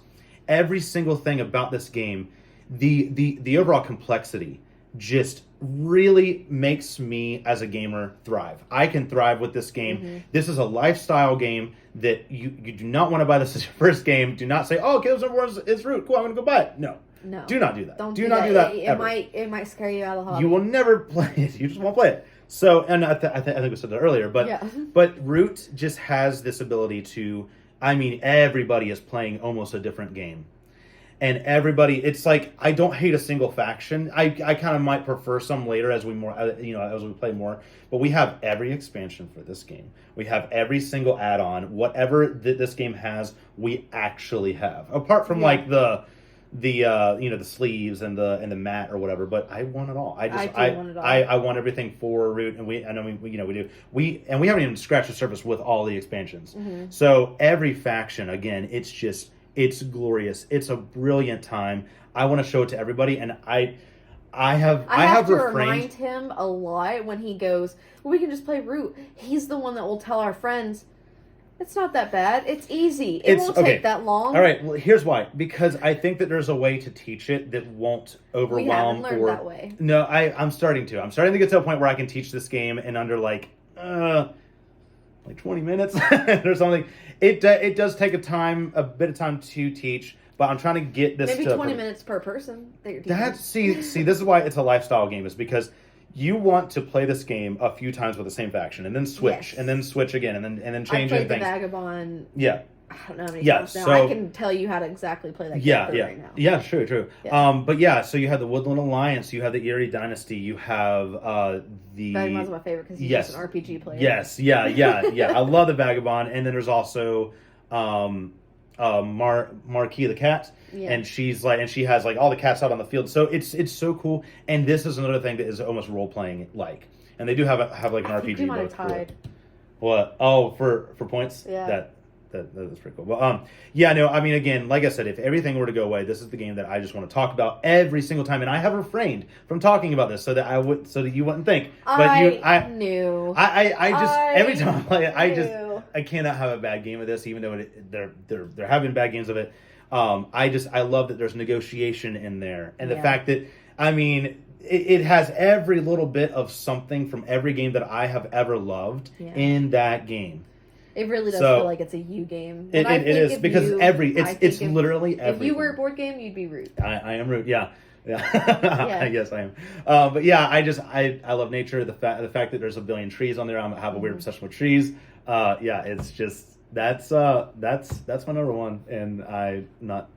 Every single thing about this game, the overall complexity just really makes me as a gamer thrive. I can thrive with this game. Mhm. This is a lifestyle game that you do not want to buy this as your first game. Do not say, "Oh, Caleb's number one is Root. Cool, I'm going to go buy it." No. No. Do not do that. Don't do not do that It ever. might scare you out of the hobby. You will never play it. You just won't play it. So, and I think we said that earlier, but Yeah. but Root just has this ability to. I mean, everybody is playing almost a different game, and everybody. It's like I don't hate a single faction. I kind of might prefer some later as we play more. But we have every expansion for this game. We have every single add-on. Whatever this game has, we actually have. Apart from Yeah. like the sleeves and the mat or whatever, but I want it all. I want it all. I want everything for Root, and we do. We haven't even scratched the surface with all the expansions. Mhm. So every faction, again, it's glorious. It's a brilliant time. I want to show it to everybody, and I have to refrained. remind him a lot when he goes, well, we can just play Root. He's the one that will tell our friends, it's not that bad. It's easy. It won't take that long. All right. Well, here's why. Because I think that there's a way to teach it that won't overwhelm. We haven't learned that way. No, I'm starting to. I'm starting to get to a point where I can teach this game in under like 20 minutes or something. It does take a bit of time to teach, but I'm trying to get this Maybe to 20 minutes per person that you're teaching. See, this is why it's a lifestyle game, is because you want to play this game a few times with the same faction, and then switch, Yes. and then switch again, and then change I played the things. Vagabond Yeah. I don't know how many Yeah, songs now. so- I can tell you how to exactly play that character right now. Yeah, true. Yeah. But yeah, so you have the Woodland Alliance, you have the Eerie Dynasty, you have the Vagabond's my favorite because he's Yes. just an RPG player. Yes, yeah. I love the Vagabond, and then there's also Marquis the cat, Yeah. and she has like all the cats out on the field, so it's so cool. And this is another thing that is almost role playing like, and they do have like an I think RPG. we might have both for it. tied. What? Oh, for points? Yeah. That is pretty cool. But yeah, no, I mean, again, like I said, if everything were to go away, this is the game that I just want to talk about every single time, and I have refrained from talking about this so that you wouldn't think. But I knew. I just every I time I play it, knew. I cannot have a bad game of this, even though there have been bad games of it. I love that there's negotiation in there, and the Yeah. fact that I mean. It has every little bit of something from every game that I have ever loved Yeah. in that game. It really does So- feel like it's a you game. It is because it's literally every. If you were a board game, you'd be Root. I am Root. Yeah. Yeah. Yes, I am. But yeah, I love nature. The fact that there's a billion trees on there. I have a weird obsession with trees. Yeah, it's just that's my number one, and I'm not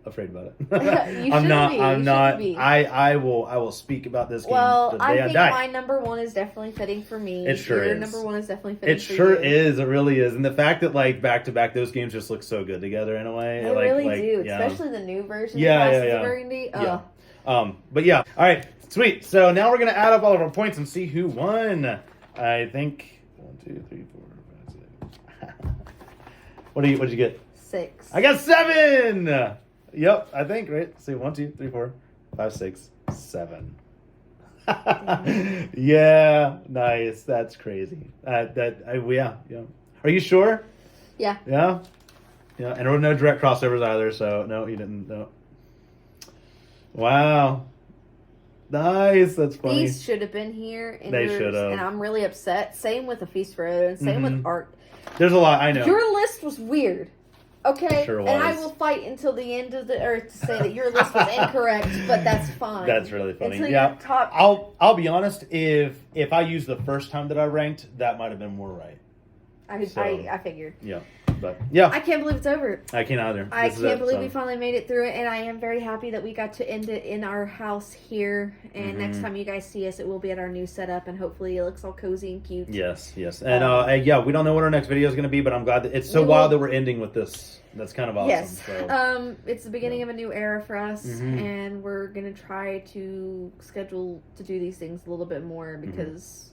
afraid about it. You I'm shouldn't not. be. You I'm not. shouldn't be. I will speak about this game Well, the day I I think die. my number one is definitely fitting for me. It sure Your is. number one is definitely fitting It for sure you. is. It really is. And the fact that like back to back, those games just look so good together in a way. They like, really do, yeah. especially the new version. Yeah, of Classes yeah, of yeah. Burgundy. Yeah. But yeah. All right. Sweet. So now we're gonna add up all of our points and see who won. I think 1, 2, 3, 4, 5, 6. What'd you get? 6. I got 7. Yep. I think right. Let's see, 1, 2, 3, 4, 5, 6, 7. Yeah. Nice. That's crazy. Yeah. Are you sure? Yeah. Yeah. Yeah. And there were no direct crossovers either. So no, you didn't. No. Wow. Nice. That's funny. These should have been here. In They yours, should have. And I'm really upset. Same with the Feast for Odin. Same with Mhm. Art. There's a lot. I know. Your list was weird. Okay? Sure And I was. will fight until the end of the earth to say that your list was incorrect, but that's fine. That's really funny. Until Yeah. your top. I'll be honest. If I used the first time that I ranked, that might have been more right. I figured. Yeah. But yeah, I can't believe it's over. I can't either. I This is can't it, believe so. we finally made it through it, and I am very happy that we got to end it in our house here. And next Mhm. time you guys see us, it will be at our new setup, and hopefully it looks all cozy and cute. Yes. And yeah, we don't know what our next video is going to be, but I'm glad that it's so We will- wild that we're ending with this. That's kind of awesome. Yes. So. It's the beginning of a new era for us, Mhm. and we're gonna try to schedule to do these things a little bit more because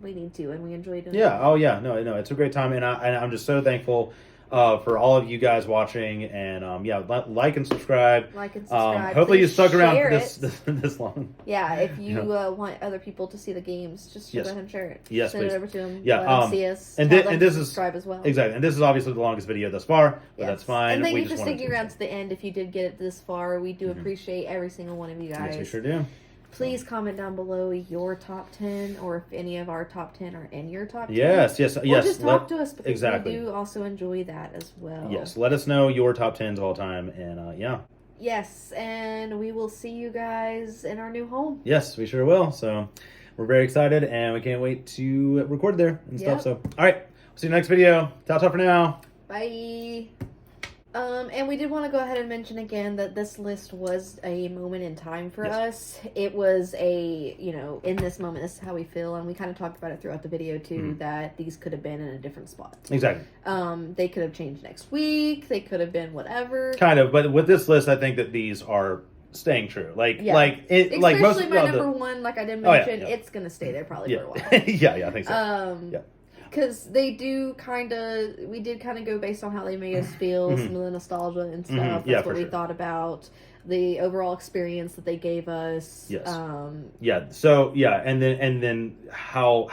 we need to, and we enjoy doing. Yeah. it. Oh yeah. No. It's a great time, and I'm just so thankful for all of you guys watching, and yeah, like and subscribe. Like and subscribe. Hopefully you Please stuck around share for this, it. this long. Yeah, if you Yeah. want other people to see the games, just Yes. go ahead and share it. Yes, Send please. it over to them. Yeah, let them see us. and Tell thi- them and to this is- subscribe as well. Exactly, and this is obviously the longest video thus far, but Yes. that's fine. And thank We you for just wanted sticking to- around to the end. If you did get it this far, we do Mhm. appreciate every single one of you guys. Yes, we sure do. Please comment down below your top 10, or if any of our top 10 are in your top 10. Yes. Or just talk to us, because exactly. we do also enjoy that as well. Yes, let us know your top 10s of all time, and yeah. Yes, and we will see you guys in our new home. Yes, we sure will. So we're very excited, and we can't wait to record there and stuff. Yep. So, all right, see you next video. Ta-ta for now. Bye. And we did want to go ahead and mention again that this list was a moment in time for Yes. us. It was in this moment, this is how we feel, and we kind of talked about it throughout the video too, that these could have been in a different spot. Exactly. They could have changed next week. They could have been whatever. Kind of, but with this list, I think that these are staying true. Especially like most my of the- number one, like I did Oh, yeah, mention, yeah. it's gonna stay there probably Yeah. for a while. yeah, I think so. Yeah. Because we did kind of go based on how they made us feel, Mhm. some of the nostalgia and stuff. Mhm. That's Yeah, what for we sure. thought about, the overall experience that they gave us. Yes. Yeah. So yeah, and then how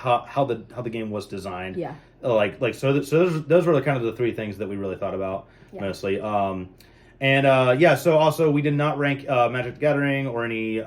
the game was designed. Yeah. So those were the kind of the three things that we really thought about Yeah. mostly. So also we did not rank Magic the Gathering or any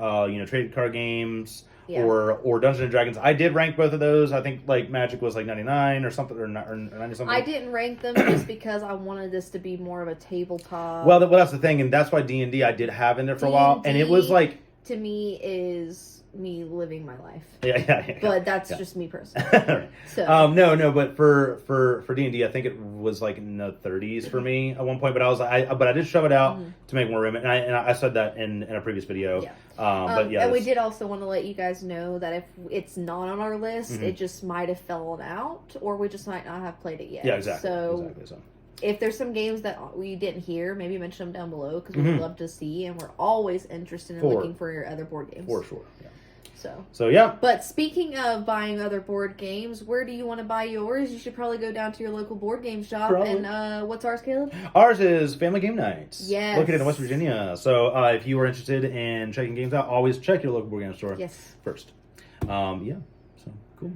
trading card games Yeah. or Dungeons and Dragons. I did rank both of those. I think like Magic was like 99 or something or 90 something. I didn't rank them just because I wanted this to be more of a tabletop. Well, that's the thing, and that's why D&D I did have in there for a while, and it was D&D like to me is me living my life. Yeah. But that's Yeah. just me personally. Right. So No, but for D&D, I think it was like in the 30s for me at one point. But I did shove it out to make more room, and I said that in a previous video. Yeah. But yeah, and we did also want to let you guys know that if it's not on our list, Mhm. it just might have fallen out, or we just might not have played it yet. Yeah, exactly. So Exactly. So. if there's some games that we didn't hear, maybe mention them down below because we'd Mhm. love to see, and we're always interested in For- looking for your other board games. For sure. Yeah. So, Yeah. but speaking of buying other board games, where do you want to buy yours? You should probably go down to your local board game shop. Probably. And what's ours, Caleb? Ours is Family Game Nights. Yes. Located in West Virginia. So if you are interested in checking games out, always check your local board game store Yes. first. Yeah. So cool.